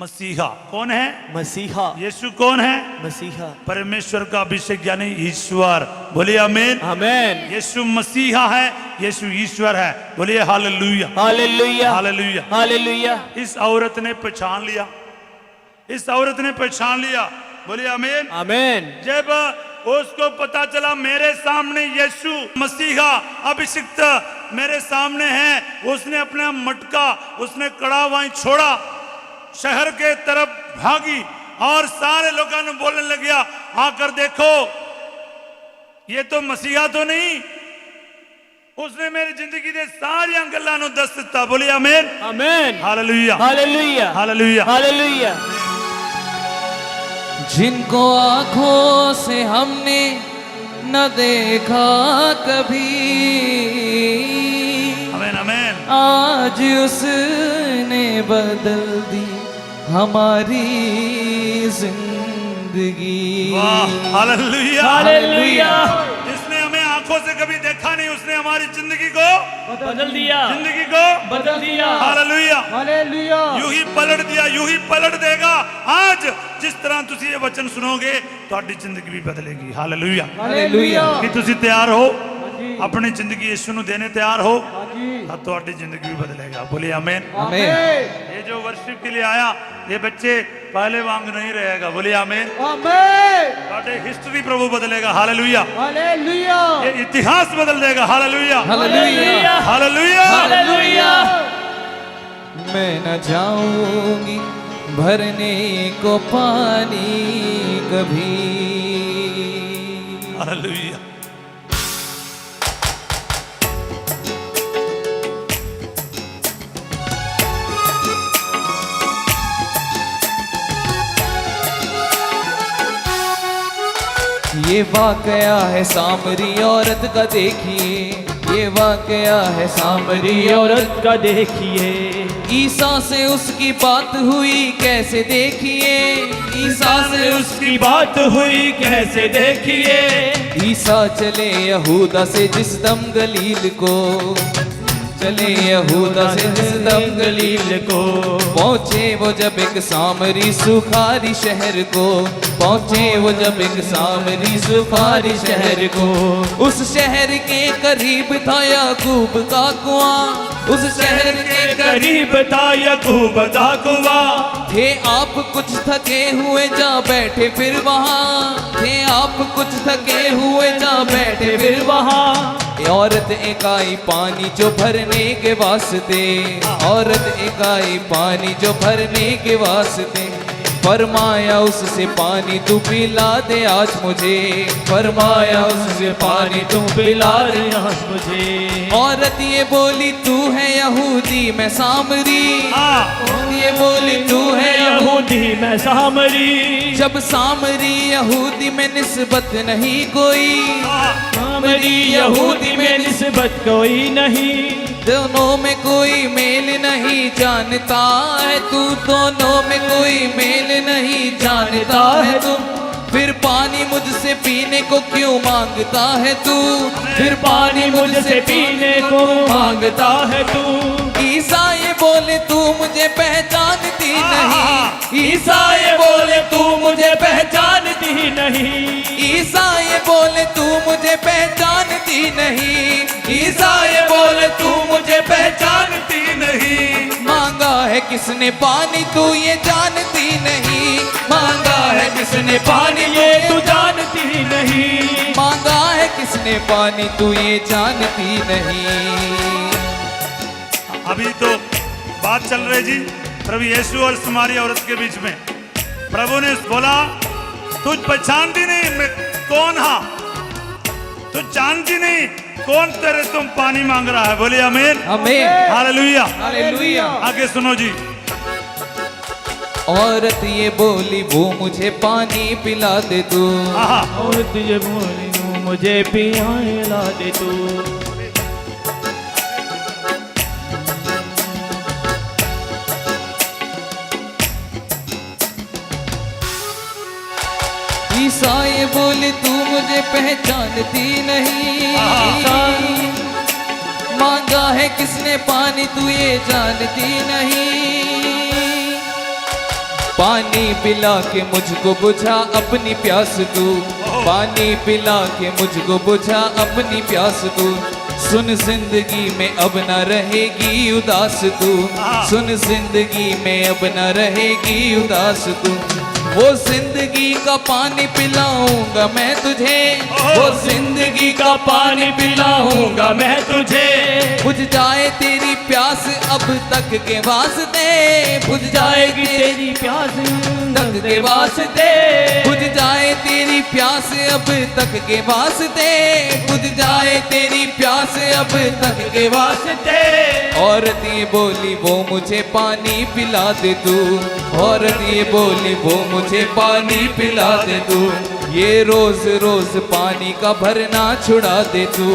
मसीहा कौन है ਮਸੀਹਾ यीशु कौन है ਮਸੀਹਾ परमेश्वर का अभिषेक यानी ईश्वर बोलिए आमीन ਆਮੇਨ यीशु मसीहा है यीशु ईश्वर है बोलिए हालेलुया ਹਾਲੇਲੂਇਆ हालेलुया ਹਾਲੇਲੂਇਆ इस औरत ने पहचान लिया इस औरत ने पहचान लिया बोलिए आमीन ਆਮੇਨ जब उसको पता चला मेरे सामने यीशु मसीहा अभिषिक्त मेरे सामने है उसने अपना मटका उसने कड़ा वहीं छोड़ा शहर के तरफ भागी और सारे लोगों ने बोलने लग गया आकर देखो ये तो मसीहा तो नहीं उसने मेरी जिंदगी दे सारी गल्लां नूं दस दिता बोलिए आमीन amen hallelujah hallelujah hallelujah hallelujah जिनको आंखों से हमने न देखा कभी आमीन आमीन आज उसने बदल दी हमारी जिंदगी वाह हालेलुया हालेलुया जिसने हमें आंखों से कभी देखा नहीं उसने हमारी जिंदगी को बदल दिया जिंदगी को बदल दिया हालेलुया हालेलुया यूं ही पलट दिया यूं ही पलट देगा आज जिस तरह तुसी ये वचन सुनोगे ਤੁਹਾਡੀ ਜ਼ਿੰਦਗੀ ਵੀ ਬਦਲੇਗੀ ਹਾਲੇਲੂਇਆ हालेलुया ਕੀ ਤੁਸੀਂ ਤਿਆਰ ਹੋ अपनी जिंदगी यीशु ਨੂੰ देने तैयार हो ਤਾਂ ਤੁਹਾਡੀ ਜ਼ਿੰਦਗੀ भी बदलेगा बोलिए आमीन आमीन ये जो वर्शिप के लिए आया ये बच्चे पहले वांग नहीं रहेगा बोलिए आमीन आमीन ਤੁਹਾਡੇ हिस्ट्री प्रभु बदलेगा हालेलुया हालेलुया ये इतिहास बदल देगा हालेलुया हालेलुया हालेलुया हालेलुया मैं न जाऊंगी भरने को पानी कभी हालेलुया ये वाकया है सामरी औरत का देखिए ये वाकया है सामरी औरत औरत का देखिए ईसा से उसकी बात हुई कैसे देखिए ईसा से उसकी बात हुई कैसे देखिए ईसा चले यहूदा से जिस दम गलील को चले यहूदा से जिस दम गलील को पहुँचे वो जब एक सामरी सुखारी शहर को पहुँचे वो जब एक सामरी सुखारी शहर को उस शहर के करीब था याकूब का कुआं उस शहर के करीब करीब था याकूब का कुआं थे आप कुछ थके हुए जा बैठे फिर वहाँ थे आप कुछ थके हुए जा बैठे फिर वहाँ औरत एक आई पानी जो भरने के वास्ते औरत एक आई पानी जो भरने के वास्ते फरमाया उससे पानी तू पिला दे आज मुझे फरमाया उससे पानी तू पिला दे आज मुझे औरत ये बोली तू है यहूदी मैं सामरी ये बोली तू है यहूदी मैं सामरी जब सामरी यहूदी में निस्बत नहीं कोई सामरी यहूदी में निस्बत कोई नहीं दोनों में कोई मेल नहीं जानता है तू दोनों में कोई मेल नहीं जानता है तू फिर पानी मुझसे पीने को क्यों मांगता है तू फिर पानी मुझसे पीने को मांगता है तू ईसा ये बोले तू मुझे पहचानती नहीं ईसा ये बोले तू मुझे पहचानती नहीं ईसा ये बोले तू मुझे पहचानती नहीं ईसाई बोले तू मुझे जानती नहीं, मांगा है किसने पानी तू ये जानती नहीं, मांगा है किसने पानी ये तू जानती नहीं, मांगा है किसने पानी तू ये जानती नहीं। अभी तो बात चल रही जी प्रभु यीशु और समारी औरत के बीच में। प्रभु ने बोला तुझ पहचानती नहीं मैं कौन हाँ, तू जानती नहीं कौन तेरे तुम पानी मांग रहा है। बोले आमीन, आमीन, हालेलुया, हालेलुया। आगे सुनो जी। औरत ये बोली वो मुझे पानी पिला दे तू, आहा, और तुझे बोली तू मुझे पिला दे तू। ईसाई बोले तू मुझे पहचानती नहीं, मांगा है किसने पानी तू ये जानती नहीं, पानी पिला के मुझको बुझा अपनी प्यास तू, पानी पिला के मुझको बुझा अपनी प्यास तू, सुन जिंदगी में अब न रहेगी उदास तू, सुन जिंदगी में अब न रहेगी उदास तू, वो जिंदगी का पानी पिलाऊंगा मैं तुझे, वो जिंदगी का पानी पिलाऊंगा मैं तुझे, बुझ जाए तेरी प्यास अब तक के वास्ते, बुझ जाएगी तेरी प्यास तक के वास्ते, बुझ जाए तेरी प्यास अब तक के वास्ते, बुझ जाए तेरी प्यास अब तक के वास्ते। औरत ये बोली वो मुझे पानी पिला दे तू, औरत ये बोली वो मुझे पानी पिला दे तू, ये रोज रोज पानी का भरना छुड़ा दे तू,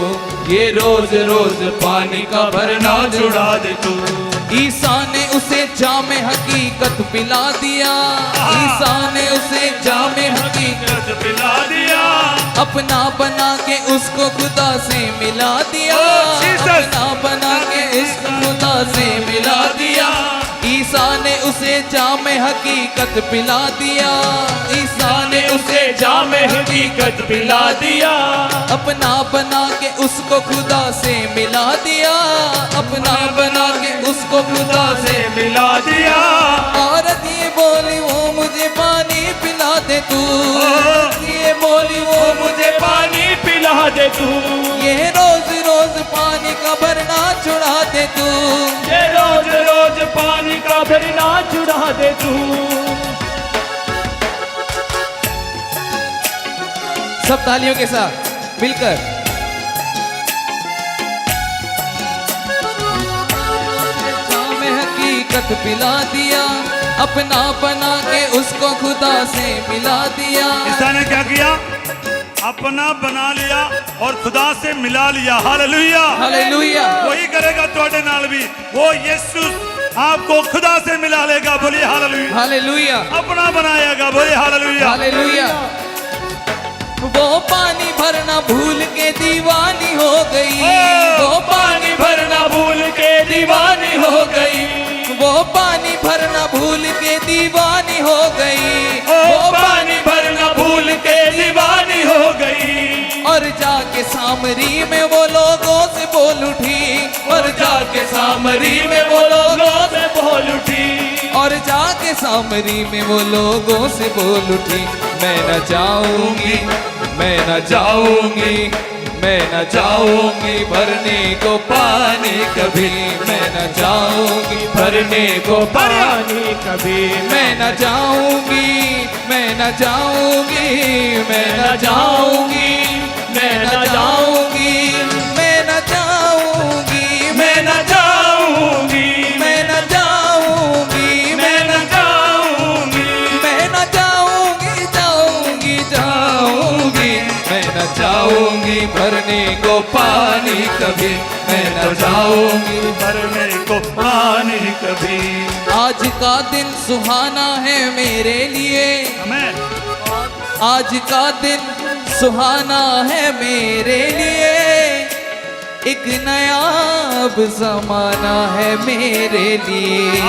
ये रोज रोज पानी का भरना छुड़ा दे तू। ईसा ने उसे जामे हकीकत पिला दिया, ईसा ने उसे जामे हकीकत पिला दिया, अपना बना के उसको खुदा से मिला दिया, अपना बना के उसको खुदा से मिला दिया। ईसा ने उसे जामे हकीकत पिला दिया, ईसा ने उसे जामे हकीकत पिला दिया, अपना बना के उसको खुदा से मिला दिया, अपना बना के उसको खुदा से मिला दिया। औरत ये बोली वो मुझे पानी पिला दे तू, ये बोली वो मुझे पानी पिला दे तू, ये रोज रोज पानी का भरना छुड़ा दे तू, ये रोज रोज पानी का भरना छुड़ा दे तू। सब तालियों के साथ मिलकर जामे हकीकत पिला दिया, अपना बना के उसको खुदा से मिला दिया। ईसा ने क्या किया? अपना बना लिया और खुदा से मिला लिया। Hallelujah, hallelujah. वही करेगा तुम्हारे नाल भी, वो यीशु आपको खुदा से मिला लेगा। बोलिए हालेलुया, हालेलुया, अपना बनाएगा। बोलिए हालेलुया, हालेलुया। वो पानी भरना भूल के दीवानी हो गई, वो पानी भरना भूल के दीवानी हो गई, वो पानी भरना भूल के दीवानी हो गई, वो पानी भरना भूल के दीवानी हो गई। और जाके सामरी में वो लोगों से बोल उठी, और जाके सामरी में वो लोगों से बोल उठी, और जाके सामरी में वो लोगों से बोल उठी, मैं न जाऊंगी, मैं न जाऊंगी, मैं न जाऊंगी भरने को पानी कभी, मैं न जाऊंगी भरने को पानी कभी, मैं न जाऊंगी, मैं न जाऊंगी, मैं न जाऊंगी, मैं न जाऊंगी, मैं न जाऊंगी, मैं न जाऊंगी, मैं न जाऊंगी, मैं न जाऊंगी, मैं न जाऊंगी, जाऊंगी, जाऊंगी, मैं न जाऊंगी भरने को पानी कभी, मैं न जाऊंगी भरने को पानी कभी। आज का दिन सुहाना है मेरे लिए, आमीन। आज का दिन सुहाना है मेरे लिए, एक नया अब जमाना है मेरे लिए।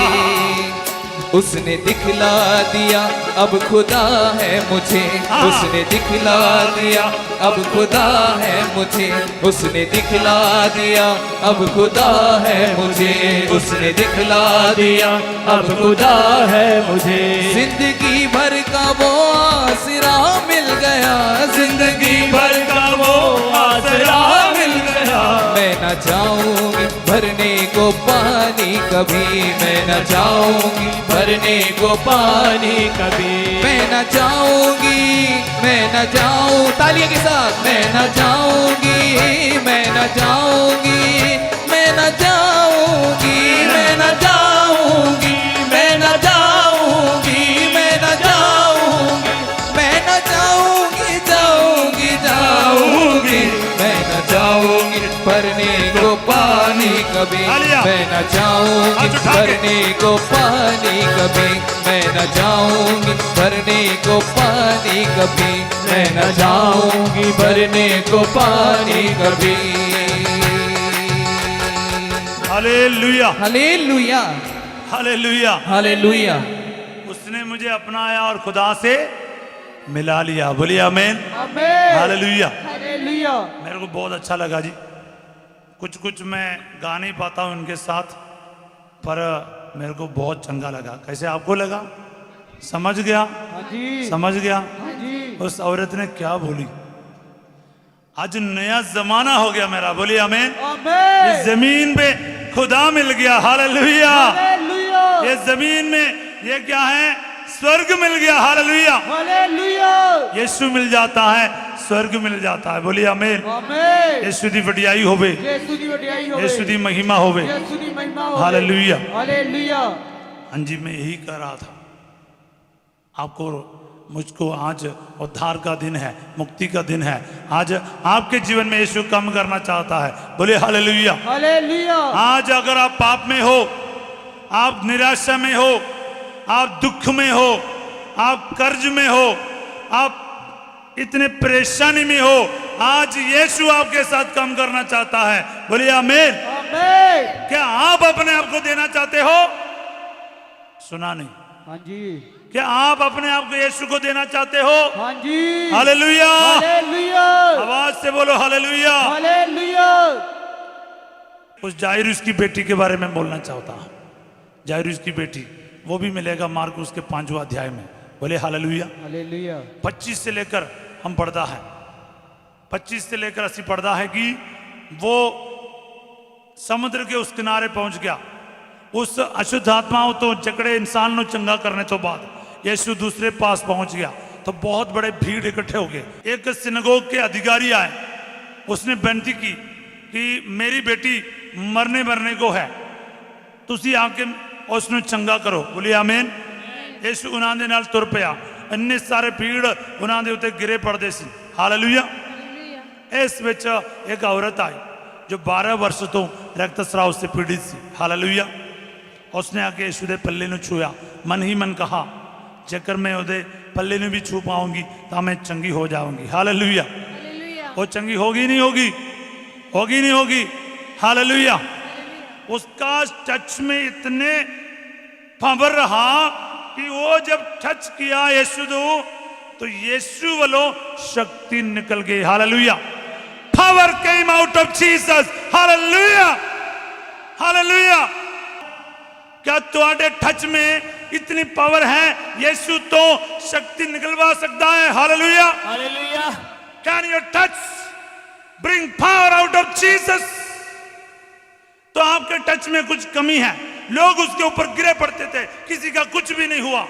उसने दिखला दिया अब खुदा है मुझे, उसने दिखला दिया अब खुदा है मुझे, उसने दिखला दिया अब खुदा है मुझे, उसने दिखला दिया अब खुदा है मुझे। जिंदगी भर का वो आसरा मिल गया, जिंदगी भर का वो आसरा मिल गया। मैं न चाहूंगी भरने को पानी कभी, मैं न चाहूंगी भरने को पानी कभी, मैं न चाहूंगी, मैं न चाहूं, तालियों के साथ, मैं न चाहूंगी, मैं न चाहूंगी, मैं न चाहूंगी, मैं न चाहूंगी, मैं न चाहूंगी, मैं न चाहूंगी, मैं न चाहूंगी, जाऊंगी जाऊंगी, मैं न चाहूंगी भरने को पानी कभी, मैं न चाहूंगी भरने को पानी कभी, मैं न चाहूंगी भरने को पानी कभी, मैं न चाहूंगी भरने को पानी कभी। Hallelujah, hallelujah, hallelujah, hallelujah. उसने मुझे अपनाया और खुदा से मिला लिया। बोलिए आमीन, आमीन, हालेलुया। हालेलुया। मेरे को बहुत अच्छा लगा जी। कुछ कुछ मैं गा नहीं पाता हूँ उनके साथ, पर मेरे को बहुत चंगा लगा। कैसे आपको लगा? समझ गया? हाँ जी, समझ गया? हाँ जी। उस औरत ने क्या बोली? आज नया जमाना हो गया मेरा। बोलिए आमीन। आमीन, इस जमीन पे खुदा मिल गया। हालेलुया। हालेलुया, ये जमीन में ये क्या है? स्वर्ग मिल गया। हालेलुया। हालेलुया। यीशु मिल जाता है, स्वर्ग मिल जाता है। बोलिए आमीन। आमीन। यीशु दी वडियाई होवे, यीशु दी वडियाई होवे, यीशु दी महिमा होवे। यीशु दी महिमा होवे। हालेलुया। हालेलुया। हाँ जी, मैं यही कह रहा था आपको, मुझको आज उद्धार का दिन है, मुक्ति का दिन है। आज आपके जीवन में यीशु काम करना चाहता है। बोलिए हालेलुया। हालेलुया। आज अगर आप पाप में हो, आप निराशा में हो, आप दुख में हो, आप कर्ज में हो, आप इतने परेशानी में हो, आज यीशु आपके साथ काम करना चाहता है। बोलिए आमीन। आमीन। क्या आप अपने आप को देना चाहते हो? सुना नहीं? हाँ जी, क्या आप अपने आप को यीशु को देना चाहते हो? हाँ जी। हालेलुया। हालेलुया। आवाज से बोलो हालेलुया। हालेलुया। उस जायरूस की बेटी के बारे में बोलना चाहता हूं। जायरूस की बेटी, वो भी मिलेगा मार्कुस के 5वां अध्याय में। बोले हालेलुया। हालेलुया। 25 से लेकर हम पढ़ता है, 25 से लेकर 80 पढ़ता है कि वो समुद्र के उस किनारे पहुंच गया। उस अशुद्ध आत्माओं तो जकड़े इंसान नु चंगा करने तो बाद यीशु दूसरे पास पहुंच गया तो बहुत बड़े भीड़ इकट्ठे हो गए। एक सिनगोग के अधिकारी आए, उसने बेनती की कि मेरी बेटी मरने को है, तुसी आके उसने चंगा करो। बोलिए आमीन। यीशु उन्हां दे नाल तुर पिया, इन्ने सारे भीड़ उन्हां दे उत्ते गिरे पड़दे सी। हालेलुया। इस विच एक औरत आई जो 12 वर्ष तो रक्तस्राव से पीड़ित सी। हालेलुया। उसने आके यीशु दे पल्ले नु छुया, मन ही मन कहा जेकर मैं उदे पल्ले नु भी छू पाऊंगी तो मैं चंगी हो जाऊंगी। हालेलुया। वो चंगी होगी नहीं होगी? होगी नहीं होगी? हालेलुया। उसका टच में इतने पावर रहा कि वो जब टच किया यीशु तो यीशु वालों शक्ति निकल गई। Hallelujah. Power came out of Jesus. Hallelujah. Hallelujah. क्या तुम्हारे टच में इतनी पावर है? यीशु तो शक्ति निकलवा सकता है। Hallelujah. Hallelujah. Can your touch bring power out of Jesus? तो आपके टच में कुछ कमी है। लोग उसके ऊपर गिरे पड़ते थे, किसी का कुछ भी नहीं हुआ,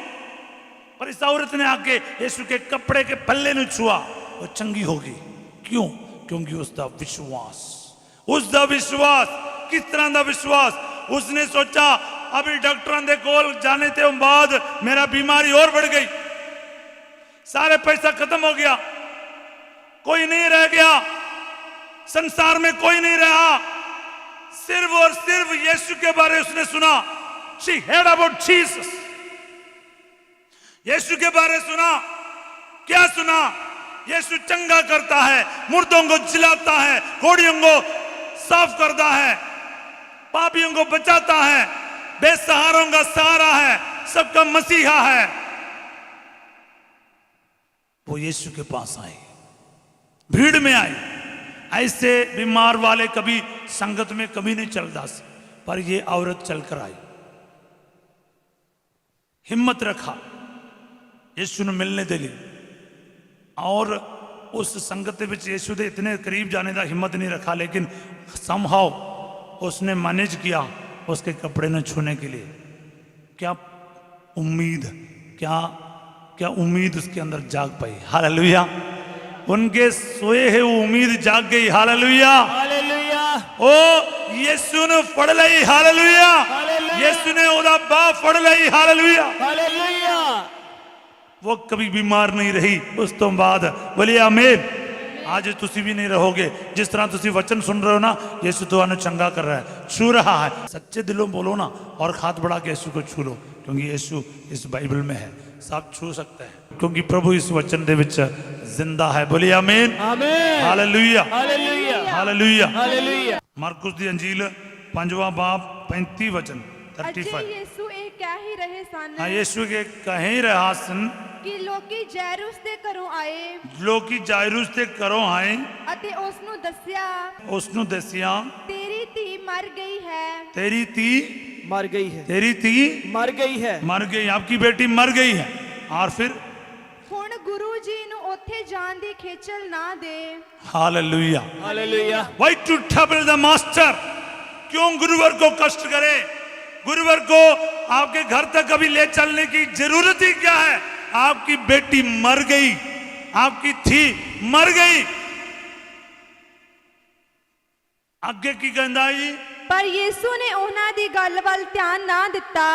पर इस औरत ने आके यीशु के कपड़े के पल्ले ने छुआ, वो चंगी होगी। क्यों? क्योंकि उसका विश्वास। उसका विश्वास। किस तरह का विश्वास? उसने सोचा अभी डॉक्टर दे कोल जाने ते बाद मेरा बीमारी और बढ़ गई, सारे पैसा खत्म हो गया, कोई नहीं रह गया, संसार में कोई नहीं रहा, सिर्फ और सिर्फ यीशु के बारे उसने सुना। She heard about Jesus। यीशु के बारे सुना। क्या सुना? यीशु चंगा करता है, मुर्दों को जिलाता है, घोड़ियों को साफ करता है, पापियों को बचाता है, बेसहारों का सहारा है, सबका मसीहा है, वो यीशु के पास आए, भीड़ में आए। ऐसे बीमार वाले कभी संगत में कभी नहीं चलता, पर ये औरत चलकर आई, हिम्मत रखा, यीशु ने मिलने दे ली। और उस संगत विच यीशु के इतने करीब जाने का हिम्मत नहीं रखा, लेकिन समहाउ उसने मैनेज किया उसके कपड़े न छूने के लिए। क्या उम्मीद, क्या क्या उम्मीद उसके अंदर जाग पाई। हालेलुया। उनके सोए है वो उम्मीद जाग गई। हालेलुया। हालेलुया। ओ यीशु ने फड़ लई। हालेलुया। यीशु ने ओदा बाह फड़ लई। हालेलुया। हालेलुया। वो कभी बीमार नहीं रही उस तो बाद। बोलिए आमीन। आज तुसी भी नहीं रहोगे। जिस तरह तुसी वचन सुन रहे हो ना, यीशु तुहानू चंगा कर रहा है, छू रहा है। सच्चे दिलों बोलो ना और हाथ बढ़ा के यीशु को छू लो, क्योंकि यीशु इस बाइबल में है, सब छू सकते हैं, क्योंकि प्रभु इस वचन दे विच जिंदा है। बोलिए आमीन। आमीन। हालेलुया। हालेलुया। हालेलुया। हालेलुया। मार्कुस दी अंजील 5वां बाब 35 वचन अजे 35। यीशु ਇਹ ਕਹਿ ਹੀ ਰਹੇ ਸਨ हाँ, यीशु के कहीं रहा सन ਕਿ ਲੋਕੀ ਜੈਰੂਸ ਦੇ ਘਰੋਂ ਆਏ लोग की जायरूस ते करो आए, ਅਤੇ ਉਸ ਨੂੰ ਦੱਸਿਆ उसनु दसिया ਤੇਰੀ ਧੀ ਮਰ ਗਈ ਹੈ। तेरी ती मर गई है, तेरी ती मर गई है। मर गई, आपकी बेटी मर गई है। और फिर ਹੁਣ ਗੁਰੂ ਜੀ ਨੂੰ ਉੱਥੇ ਜਾਣ ਦੀ ਖੇਚਲ ਨਾ ਦੇ। Hallelujah. Hallelujah. Why to trouble the master? क्यों गुरुवर को कष्ट करे? गुरुवर को आपके घर तक अभी ले चलने की जरूरत ही क्या है? आपकी बेटी मर गई, आपकी थी मर गई। आगे की कहना जी, ਪਰ ਯੀਸ਼ੂ ਨੇ ਉਹਨਾਂ ਦੀ ਗੱਲ ਵੱਲ ਧਿਆਨ ਨਾ ਦਿੱਤਾ।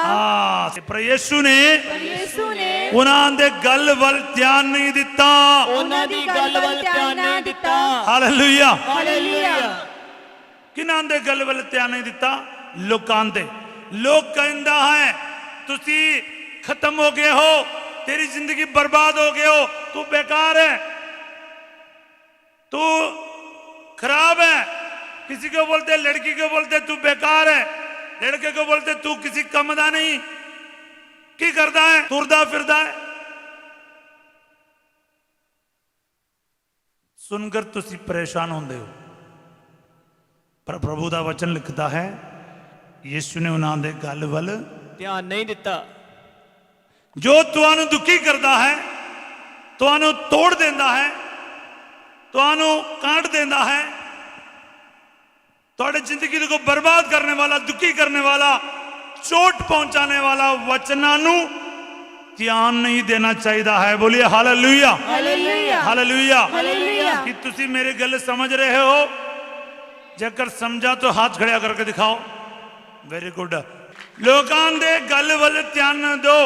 पर यीशु ने ਪਰ ਯੀਸ਼ੂ ਨੇ उन्होंने दे गल वल ध्यान नहीं दिता। ਉਹਨਾਂ ਦੀ ਗੱਲ ਵੱਲ ਧਿਆਨ ਨਹੀਂ ਦਿੱਤਾ। हालेलुया। हालेलुया। किन्हां दे गल वल ध्यान नहीं दिता? लोकां दे। लोग कहंदा है तुसी खत्म हो गए हो, तेरी जिंदगी बर्बाद हो गए हो, तू बेकार है, तू खराब है। किसी को बोलते, लड़की को बोलते तू बेकार है, लड़के को बोलते तू किसी कम दा नहीं, की करदा है, तुरदा फिरदा है। सुनकर तुसी परेशान होंदे हो, पर प्रभु दा वचन लिखता है यीशु ने उन्हां दे गल वल ध्यान नहीं दिता। जो तुहानू दुखी करता है, तुहानू तोड़ देता है, तुहानू काट देता है, थोड़े जिंदगी को बर्बाद करने वाला, दुखी करने वाला, चोट पहुंचाने वाला वचनानू ध्यान नहीं देना चाहिए है। बोलिए हालेलुया। हालेलुया। हालेलुया। हालेलुया। कि तुसी मेरे गल समझ रहे हो? जेकर समझा तो हाथ खड़ा करके दिखाओ। Very good. लोकां दे गल वल ध्यान न दो।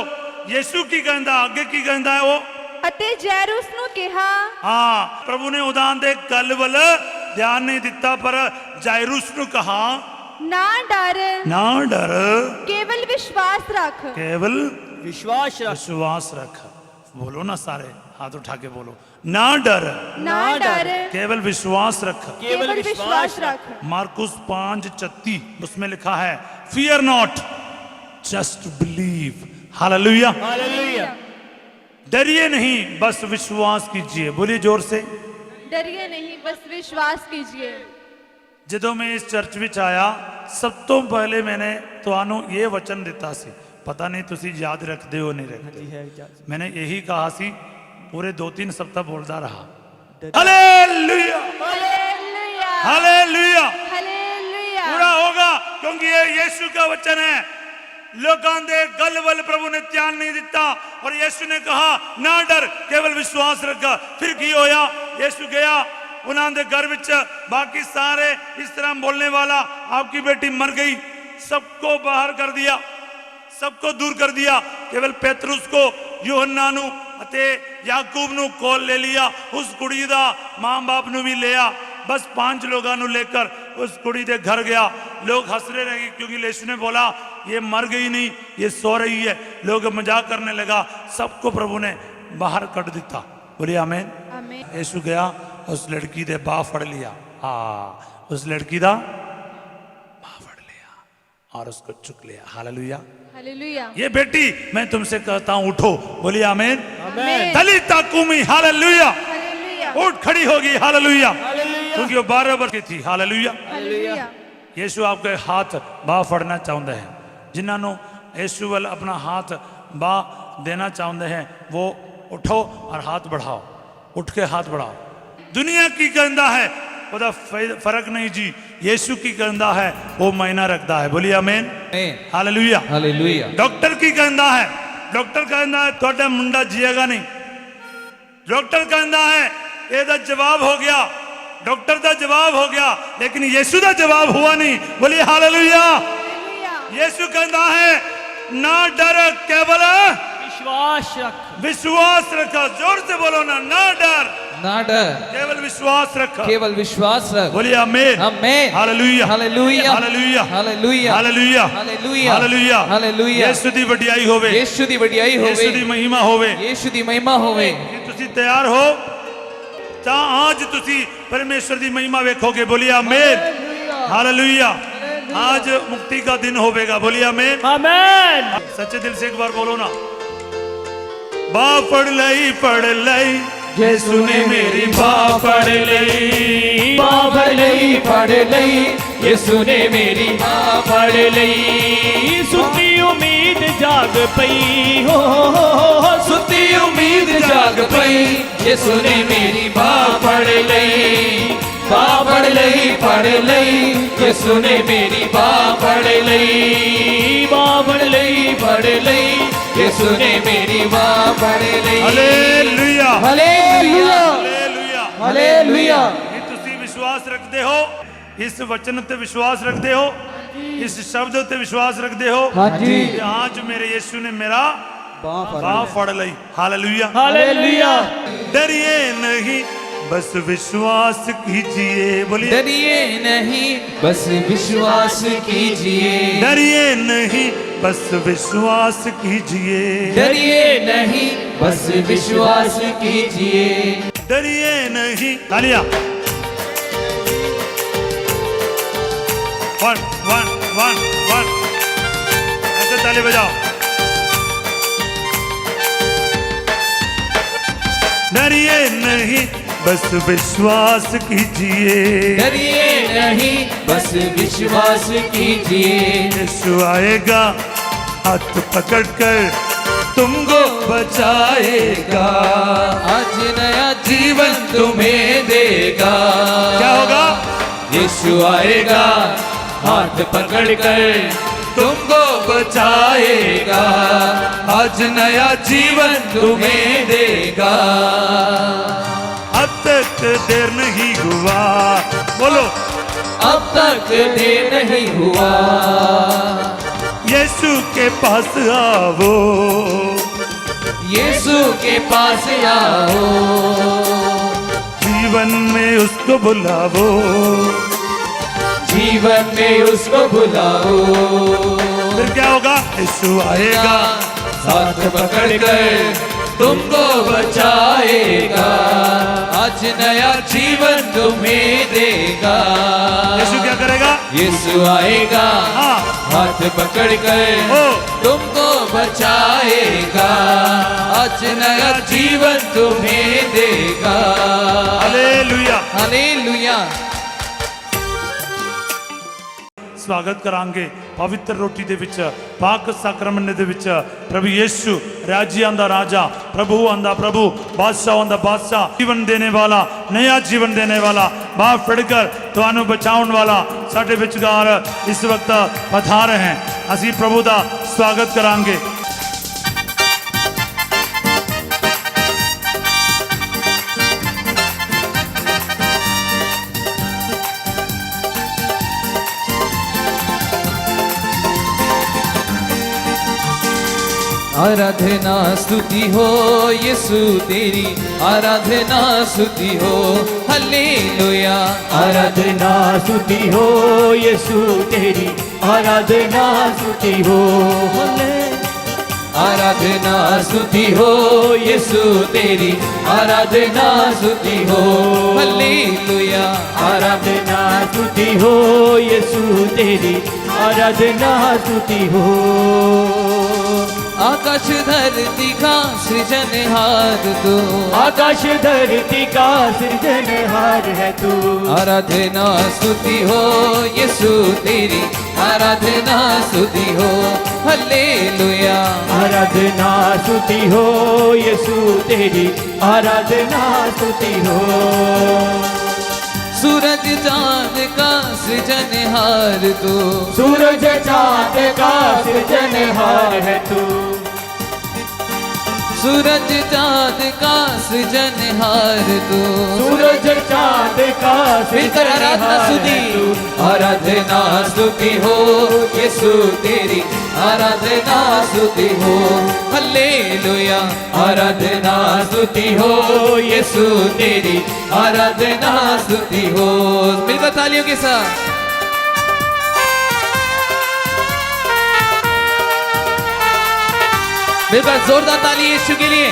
यीशु की कहंदा, आगे की कहंदा है वो? ਅਤੇ ਜੈਰੂਸ ਨੂੰ ਕਿਹਾ। हाँ, प्रभु ने उदान दे गल वल ध्यान नहीं दिता, पर जायरूस नु कहा ਨਾ ਡਰ, ना डर, ਕੇਵਲ विश्वास ਰੱਖ। केवल विश्वास रख। विश्वास रख। बोलो ना सारे, हाथ उठा के बोलो, ना डर, ਨਾ ਡਰ, केवल विश्वास रख। केवल विश्वास रख। मार्कुस 5:36 उसमें लिखा है fear not, just believe. Hallelujah. Hallelujah. डरिए नहीं, बस विश्वास कीजिए। बोलिए जोर से। डरिए नहीं, बस विश्वास कीजिए। ਜਦੋਂ मैं इस चर्च ਵਿੱਚ आया, सब तो पहले मैंने ਤੁਹਾਨੂੰ ये वचन दिता सी, पता नहीं तुसी याद रखते हो नहीं रखते। मैंने यही कहा सी, पूरे 2-3 सप्ताह बोलता रहा। हालेलुया। हालेलुया। हालेलुया। हालेलुया। पूरा होगा, क्योंकि ये यीशु का वचन है। लोकां दे गल वल प्रभु ने ध्यान नहीं दिता, और यीशु ने कहा ना डर, केवल विश्वास रखा। फिर की होया? यीशु गया उन्हां दे घर विच, बाकी सारे इस तरह बोलने वाला, आपकी बेटी मर गई, सबको बाहर कर दिया, सबको दूर कर दिया। केवल पेतरुस को, यूहन्ना नु अते याकूब नु कोल ले लिया। उस कुड़ी दा मां बाप नु भी लिया। बस 5 लोगों नु लेकर उस कुड़ी दे घर गया। लोग हंस रहे रहे, क्योंकि यीशु ने बोला ये मर गई नहीं, ये सो रही है। लोग मजाक करने लगा, सबको प्रभु ने बाहर कट दिता। बोलिए आमीन। आमीन। यीशु गया, उस लड़की दे बाह फड़ लिया। हाँ, उस लड़की दा बाह फड़ लिया, और उसको चुक लिया। हालेलुया। हालेलुया। ये बेटी मैं तुमसे कहता हूं उठो, बोलिए आमीन। आमीन। तलीता कुमी, हालेलुया। हालेलुया। उठ खड़ी होगी, हालेलुया, क्योंकि वो 12 वर्ष की थी। हालेलुया। हालेलुया। यीशु आपके हाथ बाह फड़ना चाहते हैं। जिन्होंने यीशु वाल अपना हाथ बाह देना चाहते हैं वो उठो और हाथ बढ़ाओ, उठ के हाथ बढ़ाओ। दुनिया की कहता है ਉਹਦਾ फर्क नहीं जी, यीशु की कहता है वो मायना रखता है। बोलिए आमीन। हालेलुया। हालेलुया। डॉक्टर की कहता है, डॉक्टर कहता है थोड़ा मुंडा जिएगा नहीं। डॉक्टर कहता है ਇਹਦਾ जवाब हो गया, डॉक्टर का जवाब हो गया, लेकिन यीशु का जवाब हुआ नहीं। बोलिए हालेलुया। यीशु कहता है ना डर, केवल विश्वास रख। विश्वास रखा। जोर से बोलो ना, ना डर, ना डर, केवल विश्वास रखा। केवल विश्वास रख। बोलिए आमीन। आमीन। Hallelujah. Hallelujah. Hallelujah. Hallelujah. Hallelujah. Hallelujah. Hallelujah. Hallelujah. Yeshu दी वडियाई होवे, यीशु दी वडियाई होवे, यीशु दी महिमा होवे। यीशु दी महिमा होवे। कि तुसी तैयार हो ਤਾਂ आज तुसी परमेश्वर दी महिमा वेखोगे। बोलिए आमीन। हालेलुया। आज मुक्ति का दिन होवेगा। बोलिए आमीन। आमीन। सच्चे दिल से एक बार बोलो ना, बा पढ़ लई यीशु ने मेरी बा पढ़ लई, बा पढ़ लई, यीशु ने मेरी बा पढ़ लई। सुती उम्मीद जाग पई हो, सुती उम्मीद जाग पई, यीशु ने मेरी बा पढ़ लई। बा पढ़ लई, यीशु ने मेरी बा पढ़ लई। बा पढ़ लई, यीशु ने मेरी बा पढ़ लई। हालेलुया। हालेलुया। हालेलुया। हालेलुया। कि तुसी विश्वास रखते हो, इस वचन उत्ते विश्वास रखते हो, इस शब्द उत्ते विश्वास रखते हो। हाँ जी। कि आज मेरे यीशु ने मेरा बाह फड़ लई। हालेलुया। हालेलुया। डरिए नहीं, बस विश्वास कीजिए। बोलिए डरिए नहीं, बस विश्वास कीजिए। डरिए नहीं, बस विश्वास कीजिए। डरिए नहीं, बस विश्वास कीजिए। डरिए नहीं। तालियां। 1 1 1 1 ऐसे ताली बजाओ। डरिए नहीं, बस विश्वास कीजिए। डरिए नहीं, बस विश्वास कीजिए। यीशु आएगा, हाथ पकड़कर तुमको बचाएगा। आज नया जीवन तुम्हें देगा। क्या होगा? यीशु आएगा, हाथ पकड़कर तुमको बचाएगा। आज नया जीवन तुम्हें देगा। अब तक देर नहीं हुआ, बोलो अब तक देर नहीं हुआ। यीशु के पास आओ, यीशु के पास आओ। जीवन में उसको बुलाओ, जीवन में उसको बुलाओ। फिर क्या होगा? यीशु आएगा, हाथ पकड़कर तुमको बचाएगा। आज नया जीवन तुम्हें देगा। यीशु क्या करेगा? यीशु आएगा, हाँ। हाथ पकड़कर ओ। तुमको बचाएगा। आज नया जीवन तुम्हें देगा। हालेलुया। हालेलुया। स्वागत करांगे पवित्र रोटी दे विच, पाक साक्रमण दे विच। प्रभु यीशु राजियां दा राजा, प्रभु आंदा प्रभु, बादशाह आंदा बादशाह, जीवन देने वाला, नया जीवन देने वाला, बाह फड़कर तुहानू बचाउण वाला साडे विचगार इस वक्त पधार हैं। असी प्रभु दा स्वागत करांगे। आराधना स्तुति हो यीशु तेरी, आराधना स्तुति हो। हालेलुया। आराधना स्तुति हो यीशु तेरी, आराधना स्तुति हो। आराधना स्तुति हो यीशु तेरी, आराधना स्तुति हो। हालेलुया। आराधना स्तुति हो यीशु तेरी, आराधना स्तुति हो। आकाश धरती का सृजनहार तू, आकाश धरती का सृजनहार है तू। आराधना स्तुति हो यीशु तेरी, आराधना स्तुति हो हालेलुया। आराधना स्तुति हो यीशु तेरी, आराधना स्तुति हो। सूरज चांद का सृजनहार तू, सूरज चाँद का सृजनहार है तू। सूरज चांद का सृजनहार तू, सूरज चाँद का मिलकर आराधना स्तुति, आराधना स्तुति हो यीशु तेरी, आराधना स्तुति हो हालेलुया। आराधना स्तुति हो यीशु तेरी, आराधना स्तुति हो। मिलकर तालियों के साथ मिलकर जोरदार ताली यीशु के लिए।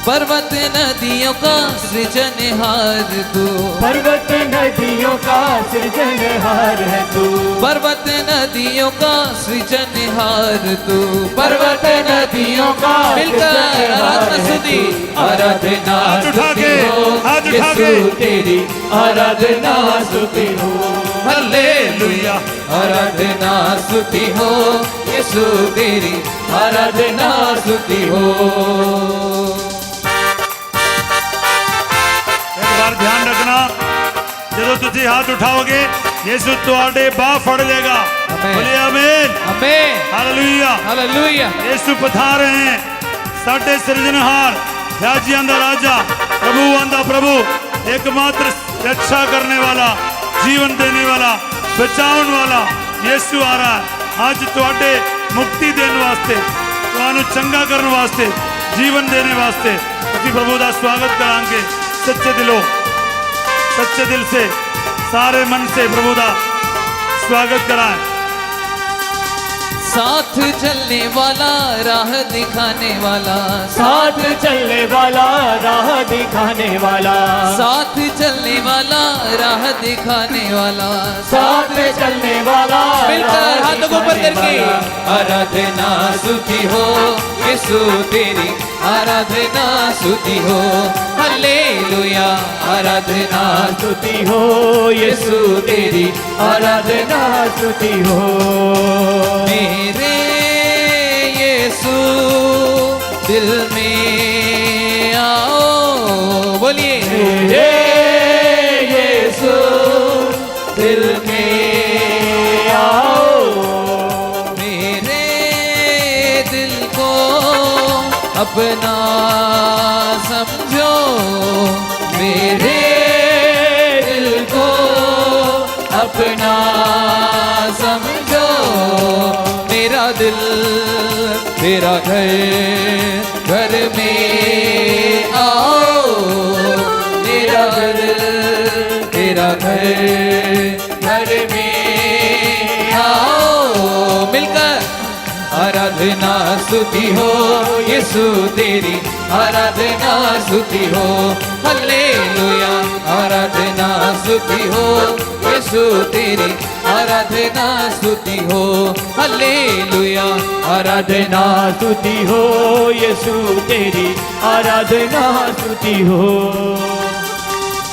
पर्वत नदियों का सृजनहार तू, पर्वत नदियों का सृजनहार है तू। पर्वत नदियों का सृजनहार तू, पर्वत नदियों का मिलकर आराधना स्तुति, आराधना हाथ उठा स्तुति के, हो हाथ उठा के। यीशु तेरी, आराधना स्तुति हो। हालेलुया। आराधना स्तुति हो यीशु तेरी, आराधना स्तुति हो। एक बार ध्यान रखना, ਜਦੋਂ ਤੁਸੀਂ हाथ उठाओगे यीशु ਤੁਹਾਡੇ ਬਾਹ ਫੜ लेगा। आमीन। बोलिए आमीन, आमीन हालेलुया। हालेलुया। यीशु पधार रहे हैं, ਸਾਡੇ ਸਿਰਜਣਹਾਰ, राजियां दा राजा, प्रभुआं दा प्रभु, एकमात्र रक्षा करने वाला, जीवन देने वाला, बचाने वाला यीशु आ रहा है। आज ਤੁਹਾਡੇ मुक्ति देने वास्ते, ਤੁਹਾਨੂੰ चंगा करने वास्ते, जीवन देने वास्ते ਅਸੀਂ प्रभु ਦਾ स्वागत करांगे। सच्चे दिलों, सच्चे दिल से, सारे मन से प्रभु का स्वागत कराएं। साथ चलने वाला, राह दिखाने वाला, साथ चलने वाला, राह दिखाने वाला, साथ चलने वाला, राह दिखाने वाला, साथ चलने वाला, मिलकर हाथों को ऊपर करके आराधना स्तुति हो यीशु तेरी, आराधना स्तुति हो हालेलुया। आराधना स्तुति हो यीशु तेरी, आराधना स्तुति हो। मेरे यीशु दिल में आओ, बोलिए हे यीशु दिल में आओ। मेरे दिल को अपना समझो, मेरे दिल को अपना समझो। मेरा दिल तेरा घर, घर में आओ, मेरा दिल तेरा घर, घर में आओ। मिलकर आराधना स्तुति हो यीशु तेरी, आराधना स्तुति हो हालेलुया। आराधना स्तुति हो यीशु तेरी, आराधना स्तुति हो हालेलुया। आराधना स्तुति हो यीशु तेरी, आराधना स्तुति हो।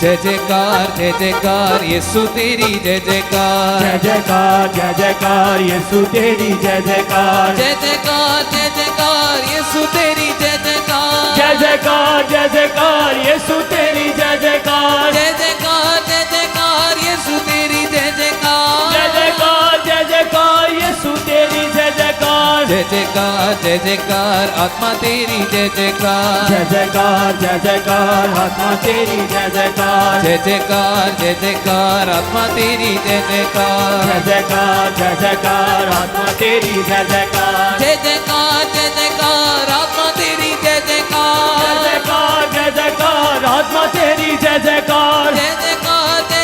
जय जयकार यीशु तेरी, जय जयकार, जय जयकार, जय जयकार यीशु तेरी, जय जयकार, जय जयकार यीशु तेरी, जय जयकार, जय जयकार, जय जयकार यीशु तेरी, जय जयकार, जय जयकार यीशु तेरी, जय जयकार, जय जयकार, जय जयकार यीशु तेरी, जय जयकार, जय जयकार आत्मा तेरी, जय जयकार, जय जयकार आत्मा तेरी, जय जयकार, जय जयकार आत्मा तेरी, जय जयकार, जय जयकार आत्मा तेरी, जय जयकार, जय जयकार आत्मा तेरी, जय जयकार, जय जयकार आत्मा तेरी, जय जयकार, जय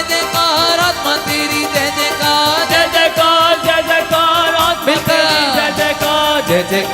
जयकार आत्मा तेरी, जय जयकार, जय जयकार, जय जयकार आत्मा तेरी, जय जयकार, जय जयकार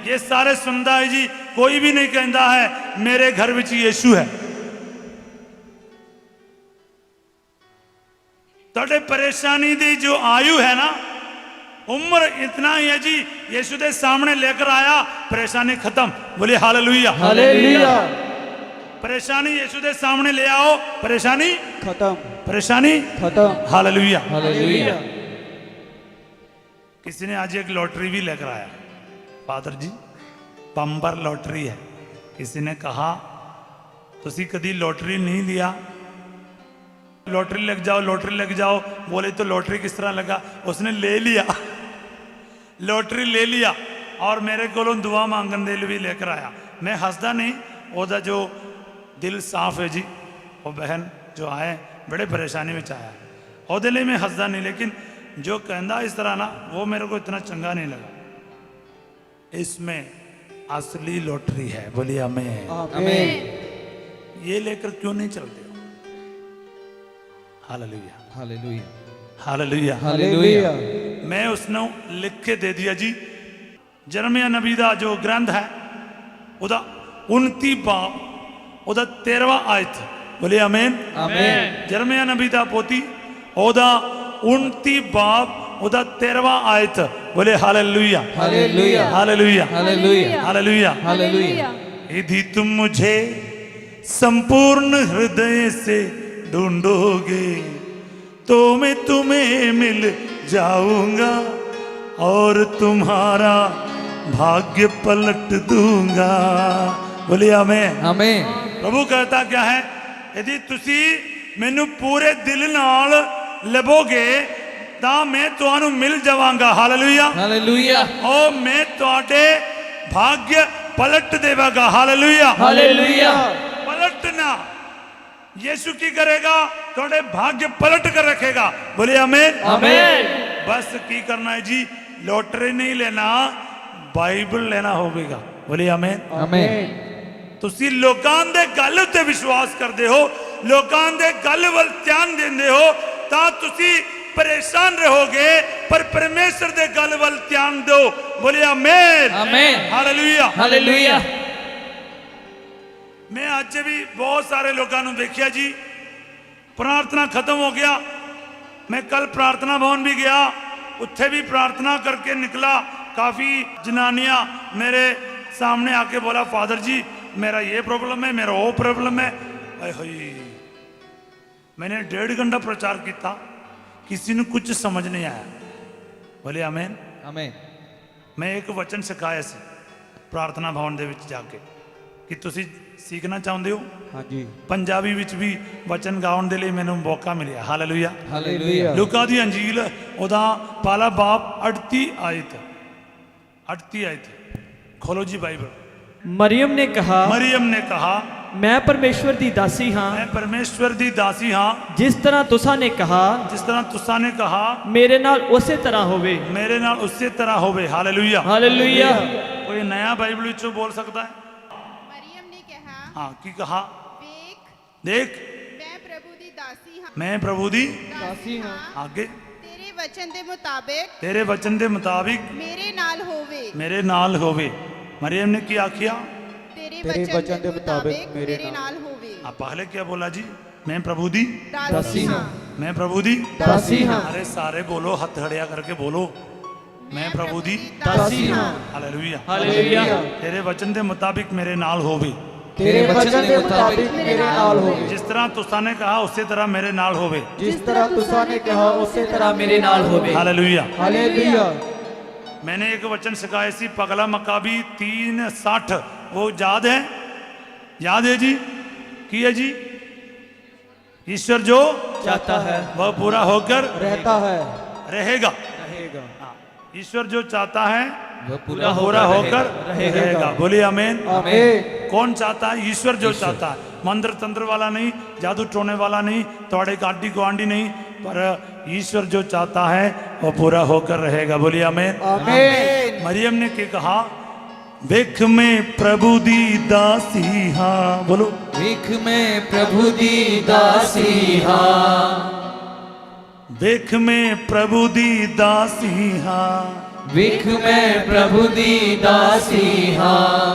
ये सारे सुनता है जी, कोई भी नहीं कहता है मेरे घर विच यीशु है। ਤੁਹਾਡੇ परेशानी दी जो आयु है ना, उम्र इतना ही है जी, यीशु के सामने लेकर आया, परेशानी खत्म। बोलिए हालेलुया। हालेलुया। परेशानी यीशु के सामने ले आओ, परेशानी खत्म। परेशानी खत्म। हालेलुया। हालेलुया। किसी ने आज एक लॉटरी भी लेकर आया, फादर जी बम्पर लॉटरी है। किसी ने कहा तुसी कदी लॉटरी नहीं लिया, लॉटरी लग जाओ, लॉटरी लग जाओ। बोले तो लॉटरी किस तरह लगा? उसने ले लिया लॉटरी ले लिया और मेरे को दुआ मांगन दे भी लेकर आया। मैं हंसदा नहीं, ओदा जो दिल साफ है जी, वो बहन जो आए बड़े परेशानी में आया, ओदे लिए मैं हंसदा नहीं, लेकिन जो कहना इस तरह ना, वो मेरे को इतना चंगा नहीं लगा। इसमें असली लॉटरी है। बोलिए आमीन। आमीन। ये लेकर क्यों नहीं चलते? हालेलुया। हालेलुया। हालेलुया। हालेलुया। मैं उसने लिख के दे दिया जी, जरमिया नबी दा जो ग्रंथ है, उदा 29 बाब, उदा 13वां आयत। बोलिए आमीन। आमीन। जरमिया नबी दा पोती, ओदा 29 बाब, उदा 13वां आयत। बोले hallelujah. Hallelujah. Hallelujah. Hallelujah. Hallelujah. Hallelujah. यदि तुम मुझे संपूर्ण हृदय से ढूंढोगे तो मैं तुम्हें मिल जाऊंगा और तुम्हारा भाग्य पलट दूंगा। बोलिए आमीन। आमीन। प्रभु कहता क्या है? यदि तुसी मैनू पूरे दिल नाल लभोगे तां मैं तुहानू मिल जावांगा। हालेलुया। हालेलुया। और मैं तुहाडे भाग्य पलट देवागा। हालेलुया। हालेलुया। पलटना यीशु की करेगा, थोड़े भाग्य पलट कर रखेगा। बोलिए आमीन। आमीन। बस की करना है जी, लॉटरी नहीं लेना, बाइबल लेना होगा। बोलिए आमीन। आमीन। ਤੁਸੀਂ ਲੋਕਾਂ ਦੇ ਗੱਲ ਉੱਤੇ ਵਿਸ਼ਵਾਸ ਕਰਦੇ ਹੋ, ਲੋਕਾਂ ਦੇ ਗੱਲ ਵੱਲ ਧਿਆਨ ਦਿੰਦੇ ਹੋ, ਤਾਂ ਤੁਸੀਂ ਪਰੇਸ਼ਾਨ ਰਹੋਗੇ, ਪਰ ਪਰਮੇਸ਼ਰ ਦੇ ਗੱਲ ਵੱਲ ਧਿਆਨ ਦਿਓ। ਬੋਲੇ ਆਮੀਨ। ਆਮੀਨ। ਹਾਲੇਲੂਇਆ। ਹਾਲੇਲੂया। मैं आज भी बहुत सारे लोगों को देखा जी, प्रार्थना खत्म हो गया। मैं कल प्रार्थना भवन भी गया, उत्थे भी प्रार्थना करके निकला। काफ़ी जनानियाँ मेरे सामने आके बोला, फादर जी मेरा ये प्रॉब्लम है, मेरा वो प्रॉब्लम है। हाय हाय, मैंने 1.5 घंटा प्रचार किया, किसी ने कुछ समझ नहीं आया। बोले आमीन। आमीन। मैं एक वचन सिखाया सी प्रार्थना भवन दे विच जाके कि तुसी सीखना चाहते हो। हाँ जी। पंजाबी विच भी वचन गाउन दे लिए मैनू मौका मिलिया। हालेलुया। हालेलुया। लूका दी अंजील ओदा पहला बाब 38 आयत, 38 आयत खोलो जी बाइबल। मरियम ने कहा, मरियम ने कहा, मैं परमेश्वर दी दासी हाँ, मैं परमेश्वर दी दासी हाँ, जिस तरह तुसा ने कहा जिस तरह तुसा ने कहा मेरे नाल उसे तरह होवे। मेरे नाल उसी तरह होवे। हालेलुया। हालेलुया। कोई नया बाइबल विचों बोल सकता है? मरियम ने कहा, हाँ की कहा? देख देख मैं प्रभु दी दासी हाँ, मैं प्रभु दी दासी हाँ, आगे तेरे वचन दे मुताबिक तेरे वचन दे मुताबिक मेरे नाल होवे। मेरे नाल होवे। मरियम ने क्या किया? तेरे तेरे वचन दे मुताबिक मेरे नाल होवे। आप पहले क्या बोला जी? मैं प्रभु दी दासी हाँ, मैं प्रभु दी दासी हाँ, अरे सारे बोलो, हाथ खड़िया करके बोलो, मैं प्रभु दी दासी हाँ। हालेलुया। हालेलुया। तेरे वचन के मुताबिक मेरे नाल होवे। तेरे वचन के मुताबिक मेरे नाल होवे। जिस तरह तुसा ने कहा उसी तरह मेरे नाल होवे। जिस तरह तुसा ने कहा उसी तरह मेरे नाल होवे। हालेलुया। हालेलुया। मैंने एक वचन सिखाया सी, पगला मकाबी 3:60, वो याद है? याद है जी? की है जी? ईश्वर जो चाहता है वह पूरा होकर रहता है। रहेगा। रहेगा। हाँ, ईश्वर जो चाहता है वह पूरा होकर रहेगा। बोलिए आमीन। आमीन। कौन चाहता है? ईश्वर जो चाहता है। मंत्र तंत्र वाला नहीं, जादू टोने वाला नहीं, थोड़े गांडी गुआंडी नहीं, पर ईश्वर जो चाहता है वो पूरा होकर रहेगा। बोलिए आमीन। आमीन। मरियम ने क्या कहा? देख मैं प्रभु दी दासी हाँ, बोलो देख मैं प्रभु दी दासी हाँ, देख मैं प्रभु दी दासी हाँ, विख मैं प्रभु दी दासी हाँ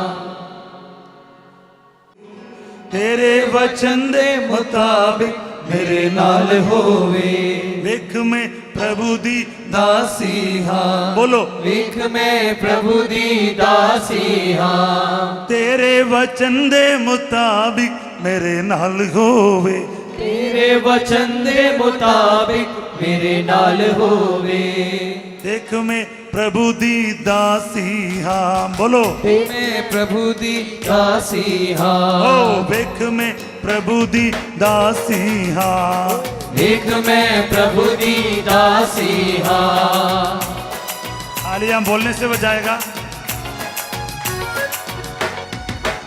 तेरे वचन दे मुताबिक मेरे नाल होवे विख में प्रभु दी दासी हाँ बोलो विख मैं प्रभु दी दासी हाँ तेरे वचन दे मुताबिक मेरे नाल होवे तेरे वचन दे मुताबिक मेरे नाल होवे देख मैं प्रभु दी दासी हाँ बोलो मैं प्रभु दी दासी हाँ ओ देख मैं प्रभु दी दासी हाँ विख मैं प्रभु दी दासी हाँ तालियां बोलने से बजाएगा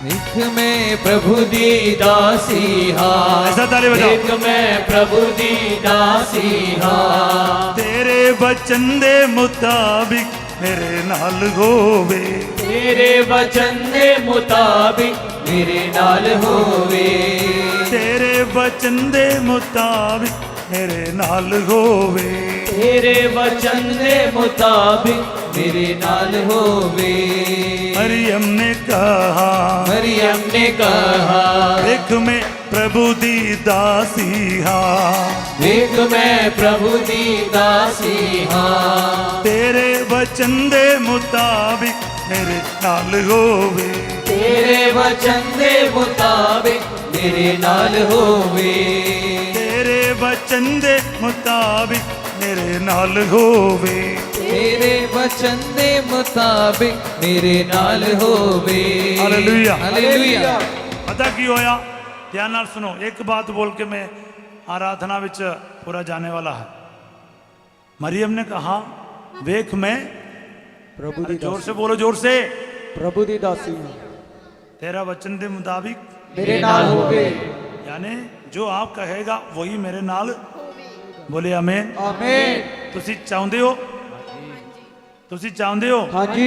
विख में प्रभु दी दासी हाँ ऐसा ताली बजाओ विख में प्रभु दी दासी हाँ तेरे वचन दे मुताबिक मेरे नाल होवे तेरे वचन दे मुताबिक मेरे नाल होवे तेरे वचन दे मुताबिक मेरे नाल होवे तेरे वचन दे मुताबिक मेरे नाल होवे मरियम ने कहा मरियम ने कहा देख मैं प्रभु दी दासी हाँ विख मैं प्रभु दी दासी हाँ तेरे वचन दे मुताबिक मेरे नाल होवे तेरे वचन दे मुताबिक मेरे नाल होवे तेरे वचन दे मुताबिक मेरे नाल होवे तेरे वचन दे मुताबिक मेरे नाल होवे हालेलुया। हालेलुया पता की होया ध्यान नाल सुनो एक बात बोल के मैं आराधना विच पूरा जाने वाला है मरियम ने कहा वेख मैं प्रभु अरे दी जोर दासी से बोलो जोर से प्रभु दी दासी हाँ तेरा वचन दे मुताबिक मेरे नाल होवे यानी जो आप कहेगा वही मेरे नाल बोले आमीन आमीन ਤੁਸੀਂ ਚਾਹੁੰਦੇ ਹੋ ਤੁਸੀਂ ਚਾਹੁੰਦੇ ਹੋ हाँ जी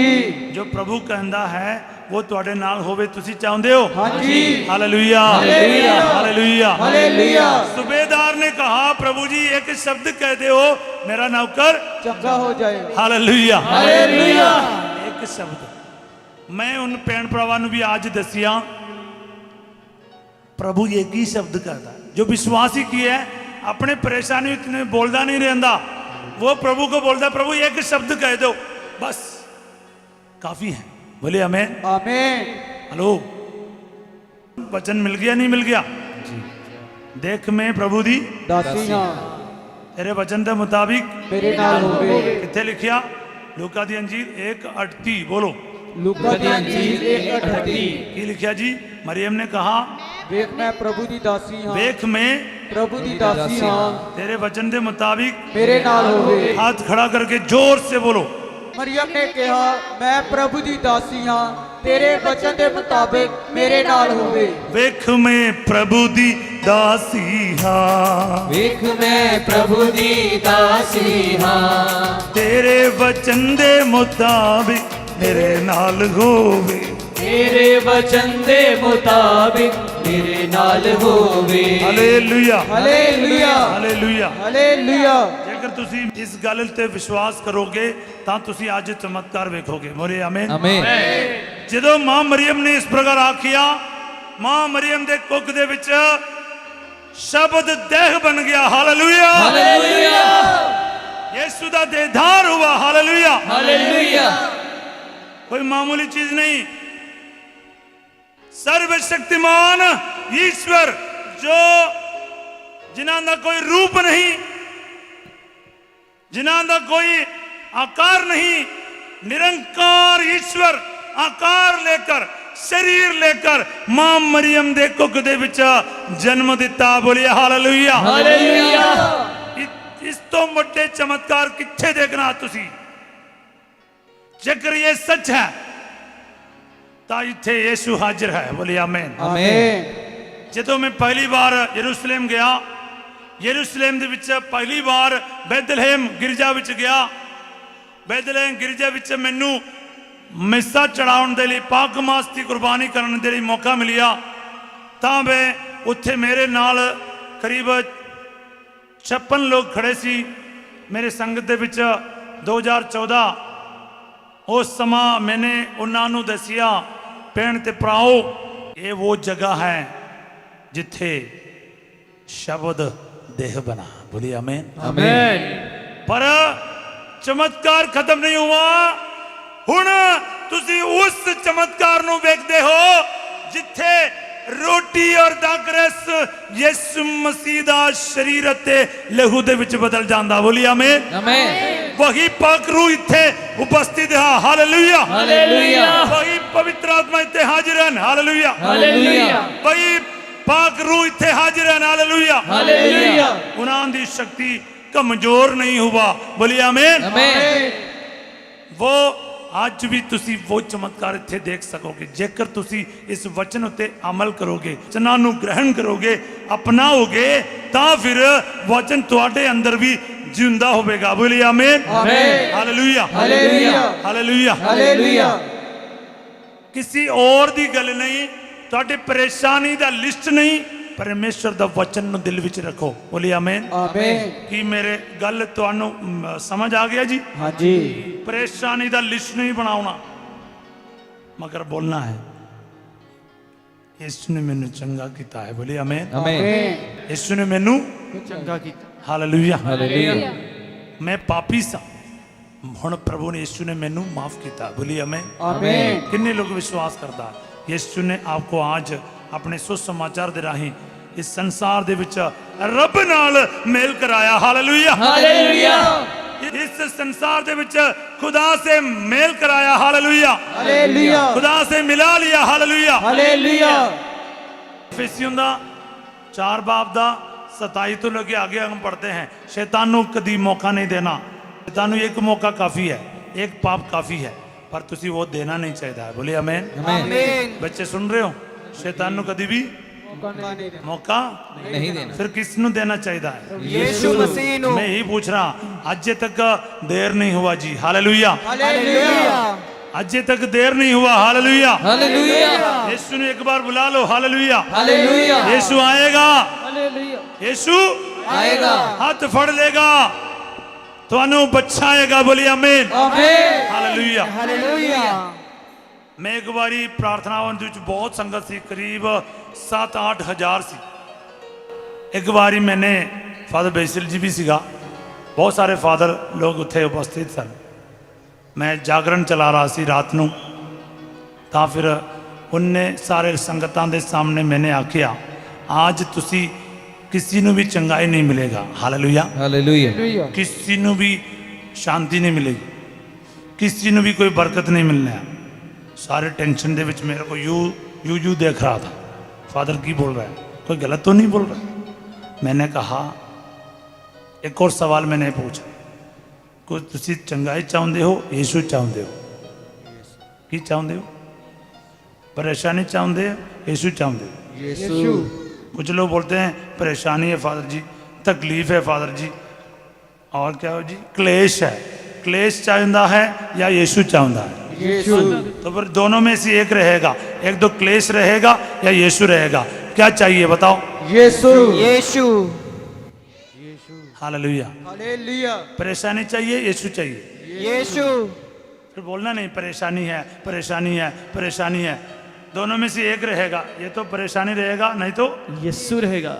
ਜੋ ਪ੍ਰਭੂ ਕਹਿੰਦਾ ਹੈ ਉਹ ਤੁਹਾਡੇ ਨਾਲ ਹੋਵੇ ਤੁਸੀਂ ਚਾਹੁੰਦੇ ਹੋ हाँ जी हालेलुया हालेलुया। हालेलुया हालेलुया सूबेदार ने कहा प्रभु जी एक शब्द कह दे हो मेरा नौकर चंगा हो जाएगा हालेलुया हालेलुया एक शब्द मैं उन भैन भरावां ਨੂੰ भी आज दसिया प्रभु एक ही शब्द कहता है जो विश्वास ही किया है अपने परेशानी इतने बोलता नहीं रहता वो प्रभु को बोलता प्रभु एक शब्द कह दो बस काफी है बोले आमीन आमीन हेलो वचन मिल गया नहीं मिल गया देख मैं प्रभु दी दासी हाँ तेरे वचन के मुताबिक मेरे नाल होवे कितने लिखिया लूका दी अंजीर 1:38 बोलो लूका दी अंजीर 1:38 की लिखिया जी मरियम ने कहा वेख मैं प्रभु दी दासी हाँ देख मैं प्रभु दी दासी हाँ तेरे वचन के मुताबिक मेरे नाल होवे हाथ खड़ा करके जोर से बोलो मरियम ने कहा मैं प्रभु दी दासी हाँ तेरे वचन के मुताबिक मेरे नाल होवे वेख मैं प्रभु दी दासी हाँ विख मैं प्रभु दी दासी हाँ तेरे वचन दे मुताबिक मेरे नाल होवे तेरे वचन दे मुताबिक मेरे नाल होवे हालेलुया हालेलुया हालेलुया हालेलुया ਜੇਕਰ ਤੁਸੀਂ ਇਸ ਗੱਲ ਤੇ ਵਿਸ਼ਵਾਸ ਕਰੋਗੇ ਤਾਂ ਤੁਸੀਂ ਅੱਜ ਚਮਤਕਾਰ ਵੇਖੋਗੇ ਮੋਰੇ ਆਮੀਨ आमीन ਜਦੋਂ ਮਾਂ ਮਰੀਮ ਨੇ ਇਸ ਪ੍ਰਕਾਰ ਆਖਿਆ ਮਾਂ ਮਰੀਮ ਦੇ ਕੁੱਖ ਦੇ ਵਿੱਚ ਸ਼ਬਦ ਦੇਹ ਬਣ ਗਿਆ ਹਾਲੇਲੂਇਆ हालेलुया ਯਿਸੂ ਦਾ ਦੇਹਧਾਰ हुआ हालेलुया हालेलुया कोई मामूली चीज नहीं सर्वशक्तिमान ईश्वर जो जिन्हां दा कोई रूप नहीं जिन्हां दा कोई आकार नहीं निरंकार ईश्वर आकार लेकर शरीर लेकर मां मरियम दे कुख दे विच जन्म दिता बोलिए हालेलुया हालेलुया इस तो बड़े चमत्कार किथे देखना तुसी जेकर ये सच है तो इत्थे यीशु हाजिर है बोलिए आमीन आमीन ਜਦੋਂ मैं पहली बार यरूशलेम गया यरूशलेम ਦੇ ਵਿੱਚ ਪਹਿਲੀ ਵਾਰ ਬੈਥਲਹਿਮ ਗਿਰਜਾ ਵਿੱਚ ਗਿਆ ਬੈਥਲਹਿਮ ਗਿਰਜਾ ਵਿੱਚ ਮੈਨੂੰ ਮਿੱਸਾ ਚੜਾਉਣ ਦੇ ਲਈ ਪਾਕ ਮਾਸ ਦੀ ਕੁਰਬਾਨੀ ਕਰਨ ਦੇ ਲਈ ਮੌਕਾ ਮਿਲਿਆ ਤਾਂ ਮੈਂ ਉੱਥੇ ਮੇਰੇ ਨਾਲ ਕਰੀਬ 56 ਲੋਕ ਖੜੇ ਸੀ ਮੇਰੇ ਸੰਗਤ ਦੇ ਵਿੱਚ 2014 उस समा मैंने उन्होंने दसिया भैन ते भराओ ये वो जगह है जिथे शब्द देह बना। बोलिए आमीन। आमीन। पर चमत्कार खत्म नहीं हुआ। हुण तुसी उस चमत्कार नूं वेखदे हो जिथे रोटी और दाखरस यीशु मसीह दा शरीर ते लहू दे विच बदल जांदा। बोलिए आमीन। आमीन। वही पाक रूह इत्थे उपस्थित है। हालेलुया। हालेलुया। वही पवित्र आत्मा इत्थे हाजिर है। हालेलुया। हालेलुया। वही पाक रूह इत्थे हाजिर है। हालेलुया। हालेलुया। उन्हां दी शक्ति कमजोर नहीं हुआ। बोलिए आमीन। आमीन। वो आज भी तुसी वो चमत्कार इत्थे देख सकोगे जेकर तुसी इस वचन उत्ते अमल करोगे, वचनां नूं ग्रहण करोगे, अपनाओगे, तां फिर वचन तुहाडे अंदर भी जिंदा होवेगा। बोलिए आमीन। आमीन। हालेलुया। हालेलुया। हालेलुया। हालेलुया। किसी और दी गल नहीं, तुहाडे परेशानी दा लिस्ट नहीं, परमेश्वर दा वचन नूं दिल विच रखो। बोलिए आमीन। आमीन। कि मेरे गल तुहानू समझ आ गया जी? हाँ जी। परेशानी दा लिस्ट नहीं बनाना मगर बोलना है यीशु ने मैनू चंगा किया है। बोलिए आमीन। आमीन। यीशु ने मैनू चंगा कीता। हालेलुया। हालेलुया। मैं पापी सा, हुण प्रभु ने यीशु ने मैनू माफ किया। बोलिए आमीन। आमीन। किन्ने लोग विश्वास करता यीशु ने आपको आज अपने सुसमाचार दे राही इस संसार दे विच रब नाल मेल कराया। हालेलुया। हालेलुया। इस संसार दे विच खुदा से मेल कराया। हालेलुया। हालेलुया। खुदा से मिला लिया। हालेलुया। हालेलुया। इफिसियों दा 4 बाब दा 27 तो लगे आगे हम पढ़ते हैं, शैतान नू कदी मौका नहीं देना। शैतान नू एक मौका काफी है, एक पाप काफी है, पर तुसी वो देना नहीं चाहिए। बोलिए आमीन। आमीन। बच्चे सुन रहे हो? शैतान नू कदी भी मौका नहीं देना। फिर किस नू देना चाहिए? यीशु मसीह नु। मैं यही पूछ रहा, अजे तक देर नहीं हुआ जी। हालेलुया। हालेलुया। अजे तक देर नहीं हुआ। हालेलुया। हालेलुया। यीशु ने एक बार बुला लो। हालेलुया। हालेलुया। यीशु आएगा। हालेलुया। यीशु आएगा। हाथ फड़ लेगा, तुहानू बचाएगा। बोलिए आमीन। आमीन। हालेलुया। हालेलुया। मैं एक बारी प्रार्थनावां दे विच बहुत संगत सी, करीब 7-8 हज़ार सी। एक बारी मैंने फादर बेसिल जी भी सीगा, बहुत सारे फादर लोग उत्थे उपस्थित सन। मैं जागरण चला रहा सी रात नूं, तां फिर उन्ने सारे संगतां दे सामने मैंने आखिया, आज तुसी किसी नूं भी चंगाई नहीं मिलेगा। हालेलुया। हालेलुया। किसी नूं भी शांति नहीं मिलेगी, किसी नूं भी कोई बरकत नहीं मिलना है। सारे टेंशन दे विच मेरे को यू देख रहा था, फादर की बोल रहा है, कोई गलत तो नहीं बोल रहा। मैंने कहा, एक और सवाल मैंने पूछा, कुछ तुसी चंगाई चाहते हो, यीशु चाहते हो? की चाहते हो? परेशानी चाहते हो, यीशु चाहते हो? यीशु। कुछ लोग बोलते हैं परेशानी है फादर जी, तकलीफ है फादर जी, और क्या हो जी, क्लेश है। क्लेश चाहता है या यीशु चाहता है? यीशु। तो फिर दोनों में से एक रहेगा, एक तो क्लेश रहेगा या यीशु रहेगा। क्या चाहिए बताओ? यीशु। यीशु। हालेलुया। हालेलुया। परेशानी चाहिए, यीशु चाहिए? यीशु। फिर बोलना नहीं परेशानी है, परेशानी है, परेशानी है। दोनों में से एक रहेगा, ये तो परेशानी रहेगा, नहीं तो यीशु रहेगा।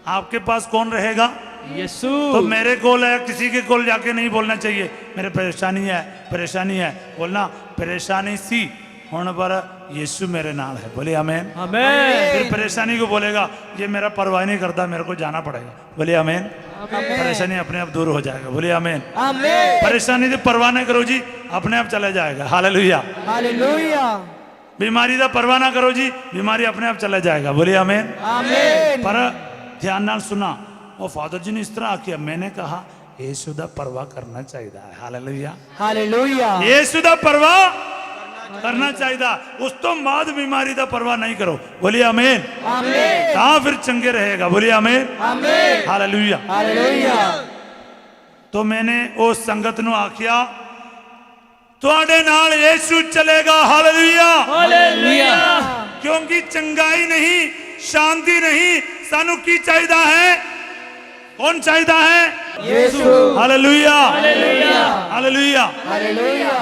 आपके पास कौन रहेगा? यीशु। तो मेरे कोल है, किसी के कोल जाके नहीं बोलना चाहिए मेरे परेशानी है, परेशानी है। बोलना परेशानी सी होने पर यीशु मेरे नाल है। बोले आमीन। आमीन। फिर परेशानी को बोलेगा ये मेरा परवाह नहीं करता, मेरे को जाना पड़ेगा। बोले आमीन। परेशानी अपने आप दूर हो जाएगा। बोले आमीन। आमीन। परेशानी की परवाह नहीं करो जी, अपने आप चला जाएगा। हालेलुया। हालेलुया। बीमारी का परवाह ना करो जी, बीमारी अपने आप चला जाएगा। बोले आमीन। आमीन। पर ध्यान नाल सुना, वो फादर जी ने इस तरह आखिया, मैंने कहा यीशु दा परवाह करना चाहिए। हालेलुया। हालेलुया। यीशु दा परवाह करना चाहिए, उस तो बाद बीमारी दा परवाह नहीं करो। बोलिए आमीन। आमीन। ता फिर चंगे रहेगा। बोलिए आमीन। आमीन। हालेलुया। हालेलुया। तो मैंने उस संगत नु आखिया, तुहाडे नाल यीशु चलेगा। हालेलुया। हालेलुया। क्योंकि चंगाई नहीं, शांति नहीं, सानू की चाहिए है? कौन चाहता है? यीशु हालेलुया हालेलुया।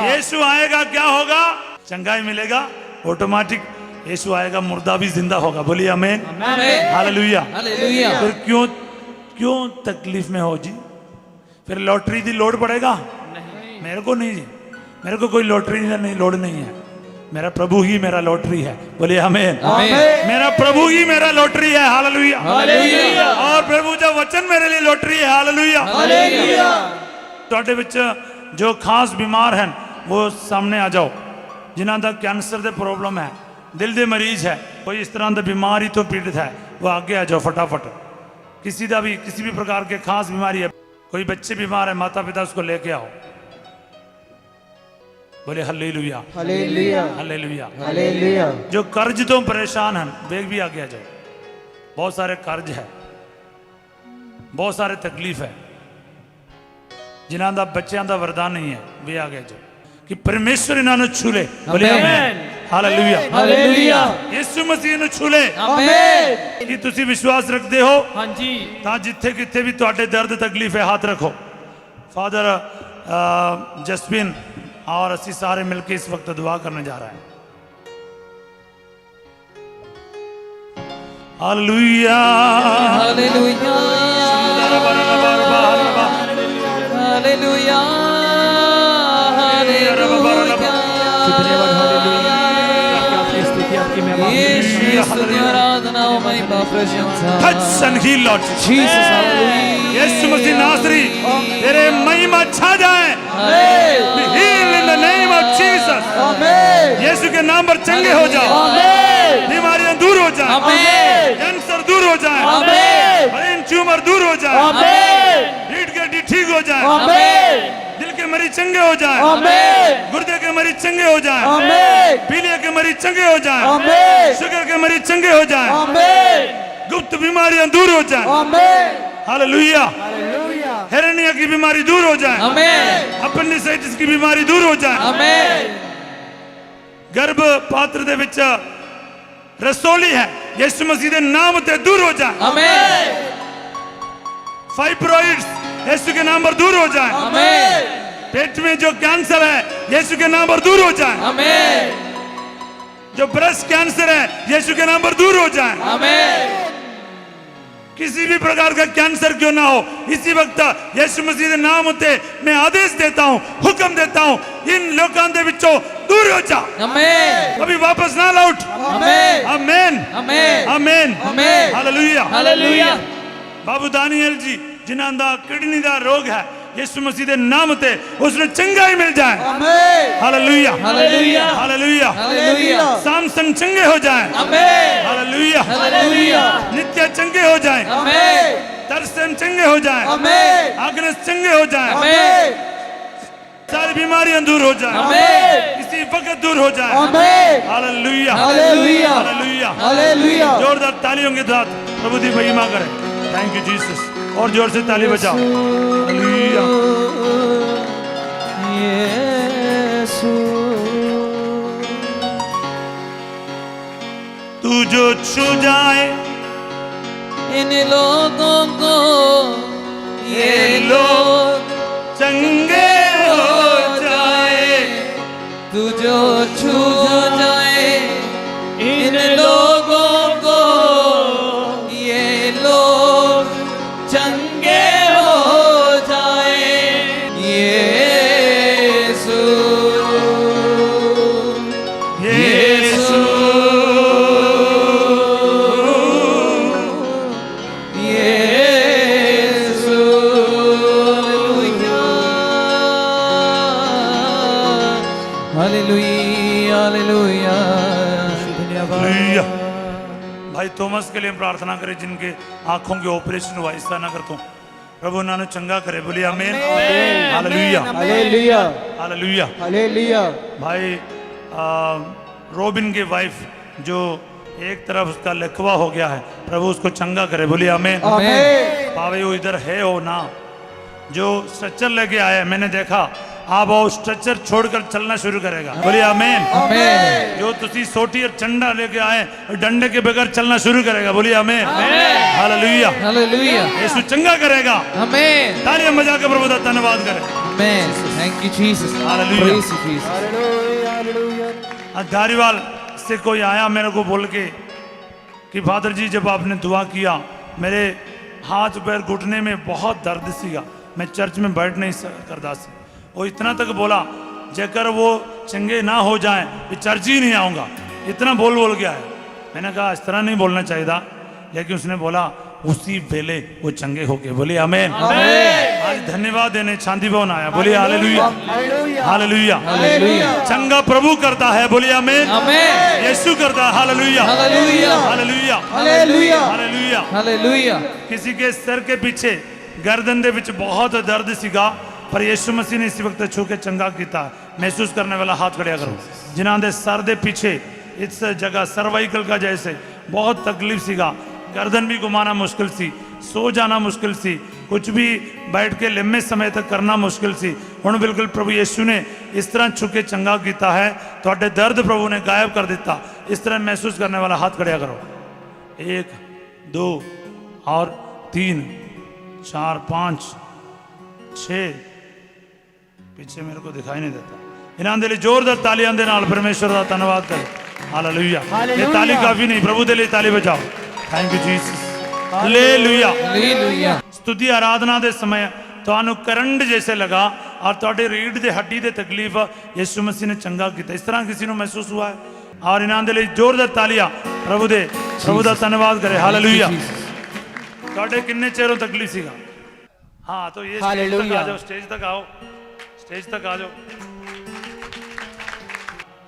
यीशु आएगा क्या होगा? चंगाई मिलेगा ऑटोमेटिक। यीशु आएगा मुर्दा भी जिंदा होगा। बोलिए आमीन हालेलुया। हालेलुया। फिर क्यों तकलीफ में हो जी? फिर लॉटरी की लोड पड़ेगा? मेरे को नहीं जी, मेरे को कोई लॉटरी नहीं लोड नहीं है। मेरा प्रभु ही मेरा लॉटरी है। बोलिए आमीन। मेरा प्रभु ही मेरा लॉटरी है। Hallelujah hallelujah. और प्रभु का वचन मेरे लिए लॉटरी है। Hallelujah hallelujah. ਤੁਹਾਡੇ ਵਿੱਚ जो खास बीमार हैं वो सामने आ जाओ। जिन्हों का कैंसर दे प्रॉब्लम है, दिल दे मरीज है, कोई इस तरह की बीमारी तो पीड़ित है, वो आगे आ जाओ फटाफट। किसी भी प्रकार के खास बीमारी है, कोई बच्चे बीमार है, माता पिता उसको लेके आओ। बोले हालेलुया हालेलुया हालेलुया। हालेलुया। जो कर्ज तो परेशान हैं वे भी आगे आ जाओ। बहुत सारे कर्ज है, बहुत सारे तकलीफ है, जिन्हों का बच्चों का वरदान नहीं है, वे आगे आ जाओ कि परमेश्वर इन्होंने छू ले। बोले आमीन हालेलुया हालेलुया। यीशु मसीह ने छू ले। आमीन। कि तुसी विश्वास रखते हो हाँ जी। ਤਾਂ ਜਿੱਥੇ ਕਿਤੇ ਵੀ ਤੁਹਾਡੇ दर्द तकलीफ है हाथ रखो। फादर जसबिन और ਅਸੀਂ सारे मिलकर इस वक्त दुआ करने जा रहे हैं। Hallelujah hallelujah. हालेलुया। यीशु की आराधना और महिमा प्रशंसा। Touch and heal Lord Jesus. Jesus, hallelujah. यीशु मसीह नासरी तेरे महिमा छा जाए। Be healed in the name of Jesus. आमीन यीशु के नाम पर चंगे हो जाओ। आमीन बीमारियां दूर हो जाए, आमीन। कैंसर दूर हो जाए, आमीन। ब्रेन ट्यूमर दूर हो जाए, आमीन। रीढ़ की हड्डी ठीक हो जाए, आमीन। दिल के मरीज चंगे हो जाए, आमीन। गुर्दे के मरीज चंगे हो जाए, आमीन। पीलिया के मरीज चंगे हो जाए, आमीन। शुगर के मरीज चंगे हो जाए, आमीन। गुप्त बीमारियां दूर हो जाए। आमीन। हालेलुया। हालेलुया हेरेनिया की बीमारी दूर हो जाए, आमीन। अपेंडिसाइटिस की बीमारी दूर हो जाए, आमीन। गर्भ पात्र दे विच रसोली है, यीशु मसीह दे नाम ते दूर हो जाए। आमीन। फाइब्रॉइड्स यीशु के नाम पर दूर हो जाए। आमीन। पेट में जो कैंसर है यीशु के नाम पर दूर हो जाए। आमीन। जो ब्रेस्ट कैंसर है यीशु के नाम पर दूर हो जाए। आमीन। किसी भी प्रकार का कैंसर क्यों ना हो, इसी वक्त यीशु मसीह के नाम ते मैं आदेश देता हूं, हुक्म देता हूं, इन लोगों के विचों दूर हो जा। आमीन। कभी वापस ना लौट। आमीन। आमीन आमीन। आमीन आमीन। हालेलुया। हालेलुया। बाबू दानियल जी जिन्हां दा किडनी का रोग है, यीशु मसीह के नाम ते उसने चंगाई मिल जाए। आमीन hallelujah hallelujah. Hallelujah. Hallelujah. Samson चंगे हो जाए। आमीन। Hallelujah hallelujah. नित्य चंगे हो जाए। आमीन। तरसन चंगे हो जाए। आमीन। आग्नेस चंगे हो जाए। आमीन। सारी बीमारियां दूर हो जाए। आमीन। इसी वक्त दूर हो जाए। आमीन हालेलुया हालेलुया हालेलुया। हालेलुया जोरदार तालियों के साथ प्रभु की महिमा करें। Thank you Jesus. और जोर से ताली बजाओ। हालेलुया। यीशु। तू जो छू जाए इन लोगों को ये लोग चंगे हो जाए। तू जो छू जाए इन लोगों को ये लोग चंगे हो जाए। Yeshu Yeshu Yeshu. Hallelujah hallelujah hallelujah. भाई थॉमस के लिए प्रार्थना करें जिनके आंखों के ऑपरेशन हुआ, ऐसा ना कर तू प्रभु उन्होंने चंगा करे। बोलिए आमीन हालेलुया हालेलुया हालेलुया। हालेलुया भाई रोबिन की वाइफ जो एक तरफ उसका लकवा हो गया है, प्रभु उसको चंगा करे। बोलिए आमीन आमीन पावे वो इधर है हो ना, जो स्ट्रेचर लेके आया, मैंने देखा आप वो स्ट्रेचर छोड़कर चलना शुरू करेगा। बोलिए आमीन। आमेन। जो तुसी सोटी और चंडा लेके आए डंडे के बगैर चलना शुरू करेगा। बोलिए आमीन। हालेलुया। हालेलुया। यीशु चंगा करेगा। आमेन। तालियां बजा के प्रभु का धन्यवाद करें। आमेन। Thank you Jesus. Hallelujah. Praise you Jesus. आज धारीवाल से कोई आया मेरे को बोल के कि फादर जी जब आपने दुआ किया मेरे हाथ पैर घुटने में बहुत दर्द सीगा, मैं चर्च में बैठ नहीं करता सी। वो इतना तक बोला जेकर वो चंगे ना हो जाएं मैं चर्च ही नहीं आऊँगा, इतना बोल गया है। मैंने कहा इस तरह नहीं बोलना चाहिए था, लेकिन उसने बोला उसी वेले वो चंगे हो गए। बोलिए आमीन। आज धन्यवाद देने शांति भवन आया। बोलिए हालेलुया। हालेलुया। हालेलुया। चंगा प्रभु करता है। बोलिए आमीन। आमेन। यीशु करता है। Hallelujah. Hallelujah. Hallelujah. Hallelujah. Hallelujah. Hallelujah. किसी के सर के पीछे गर्दन दे विच बहुत दर्द सीगा, पर यीशु मसीह ने इसी वक्त छू के चंगा किया। महसूस करने वाला हाथ खड़िया करो। जिन्हां दे सर दे पीछे इस जगह सर्वाइकल का जैसे बहुत तकलीफ सीगा, गर्दन भी घुमाना मुश्किल सी, सो जाना मुश्किल सी, कुछ भी बैठ के लंबे समय तक करना मुश्किल सी, हुण बिल्कुल प्रभु यीशु ने इस तरह छुके चंगा किया है। थोड़े दर्द प्रभु ने गायब कर दिता। इस तरह महसूस करने वाला हाथ खड़िया करो। 1 2 और 3 4 5 6 पीछे मेरे को दिखाई नहीं देता। इन्हां दे लिए जोरदार तालियां दे नाल परमेश्वर का धन्यवाद करो। हालेलुया। ये ताली काफी नहीं, प्रभु दे लिए ताली बजाओ। Thank you Jesus. Hallelujah. Hallelujah. स्तुति आराधना दे समय ਤੁਹਾਨੂੰ करंट जैसे लगा और ਤੁਹਾਡੇ रीढ़ ਦੇ हड्डी ਦੇ तकलीफ यीशु मसीह ने चंगा किया। इस तरह किसी को महसूस हुआ है? और इन्हां दे लिए जोरदार तालियां प्रभु ਦਾ ਧੰਨਵਾਦ करे। हालेलुया। ਤੁਹਾਡੇ किन्ने चेहरों तकलीफ सीगा? हाँ तो ये स्टेज तक आ जाओ, स्टेज तक आओ, स्टेज तक आ जाओ।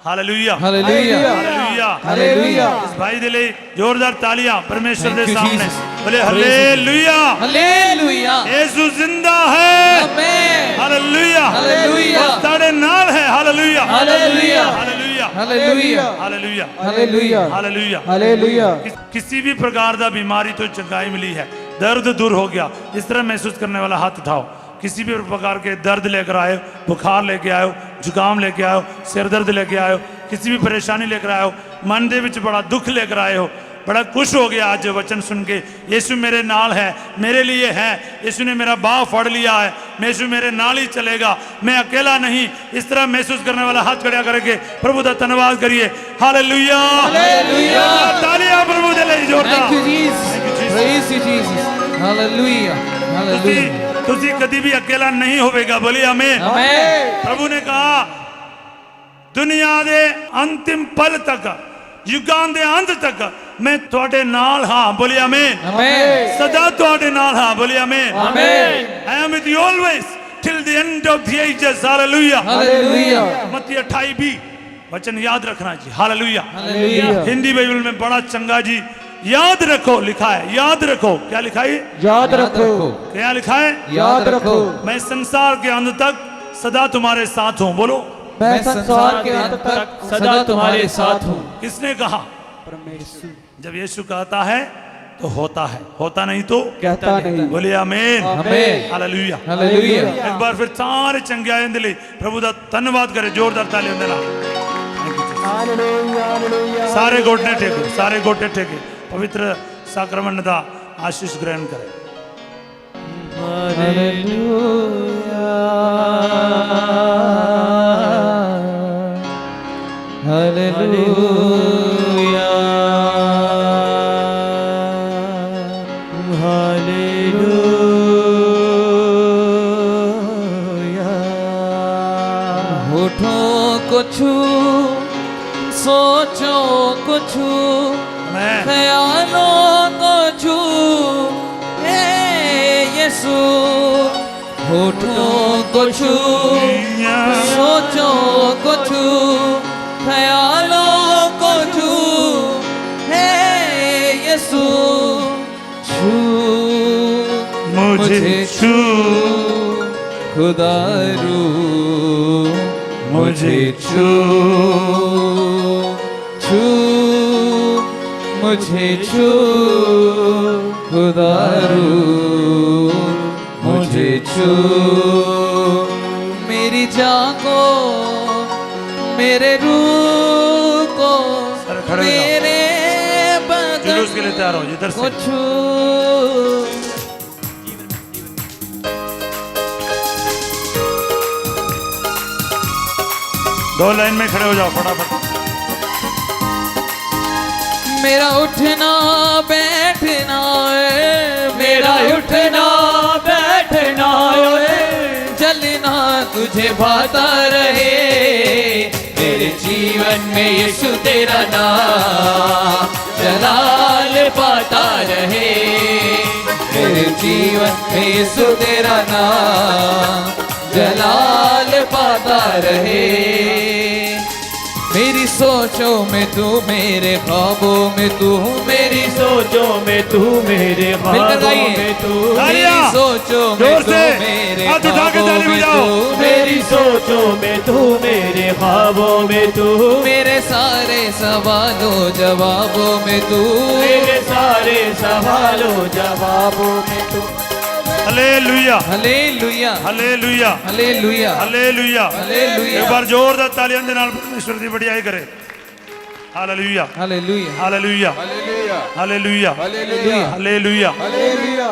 हालेलुया। हालेलुया। हालेलुया। हालेलुया। इस भाई दे लिए जोरदार तालियां परमेश्वर Thank के you, सामने। Jesus. बोले Praise हालेलुया। हालेलुया। यीशु जिंदा है। आमेन। हालेलुया। हालेलुया। ताड़े नाल है। Hallelujah. Hallelujah. Hallelujah. Hallelujah. Hallelujah. Hallelujah. Hallelujah. Hallelujah. किसी भी प्रकार का बीमारी तो चंगाई मिली है, दर्द दूर हो गया। इस तरह महसूस करने वाला हाथ उठाओ। किसी भी प्रकार के दर्द लेकर आए, बुखार लेके आयो, जुकाम लेके आयो, सिर दर्द लेके आयो, किसी भी परेशानी लेकर आयो, मन दे विच बड़ा दुख लेकर आए हो, बड़ा खुश हो गया आज वचन सुन के। यीशु मेरे नाल है, मेरे लिए है, यीशु ने मेरा बाह फड़ लिया है, यीशु मेरे नाल ही चलेगा, मैं अकेला नहीं। इस तरह महसूस करने वाला हाथ खड़ा करके प्रभु का धन्यवाद करिए। हालेलुया। हालेलुया। तालियां प्रभु दे लिए जोरदार। Thank you Jesus. Praise you Jesus. Hallelujah. Hallelujah. तुसी कभी भी अकेला नहीं होवेगा। बोलिए आमीन। आमेन। प्रभु ने कहा दुनिया दे अंतिम पल तक, युगां दे अंत तक मैं ਤੁਹਾਡੇ नाल हाँ। बोलिए आमीन। आमेन। सदा ਤੁਹਾਡੇ नाल हाँ। बोलिए आमीन। आमेन। I am with you always till the end of the ages। Hallelujah. Hallelujah. मत्ती 28 वचन याद रखना जी। हालेलुया। हालेलुया। हिंदी बाइबल में बड़ा चंगा जी याद रखो लिखा है। याद रखो, क्या लिखा है? याद रखो। क्या लिखा है? याद रखो। मैं संसार के अंत तक सदा तुम्हारे साथ हूँ। बोलो मैं संसार के अंत तक सदा तुम्हारे साथ हूँ। किसने कहा? परमेश्वर जब यीशु कहता है तो होता है, होता नहीं तो कहता नहीं। बोलिए आमीन। आमेन। हालेलुया। हालेलुया। एक बार फिर सारे चंगे आए दे लिए प्रभु का धन्यवाद करे। जोरदार तालियां देना। हालेलुया। हालेलुया। सारे घोटने टेको, सारे घोटे टेके, पवित्र साक्रमण का आशीष ग्रहण करें। हालेलुया। होठों को छू, सोचों को छू, मैं ख्यालों को छू, हे यीशु। होठों को छू, सोचों को छू, ख्यालों को छू, हे यीशु। छू मुझे छू, खुदा रू मुझे छू, छू मुझे छू, खुदा रू मुझे छू। मेरी जागो मेरे रूह को, सर खड़े हो जाओ। मेरे जुलूस के लिए बदन तैयार हो इधर को से। छू। दो लाइन में खड़े हो जाओ फटाफट। मेरा उठना बैठना है, मेरा उठना बैठना है, चलना तुझे भाता रहे। मेरे जीवन में यीशु तेरा नाम जलाल पाता रहे। मेरे जीवन में यीशु तेरा नाम जलाल पाता रहे। मेरी सोचों में तू, मेरे ख्वाबों में तू, मेरी सोचों में तू, मेरे मिलकर ख्वाबों गाइए। में तू, तालियां। मेरी सोचों में जोर तू, से मेरे हाथ उठा के ख्वाबों ताली में बजाओ। तू, मेरी सोचों में तू, मेरे ख्वाबों में तू, मेरे सारे सवालों जवाबों में तू। मेरे सारे सवालों जवाबों में तू। Hallelujah hallelujah hallelujah hallelujah hallelujah. Hallelujah एक बार जोरदार तालियां दे नाल परमेश्वर दी बढ़ियाई करे। Hallelujah hallelujah hallelujah hallelujah hallelujah hallelujah hallelujah. Hallelujah.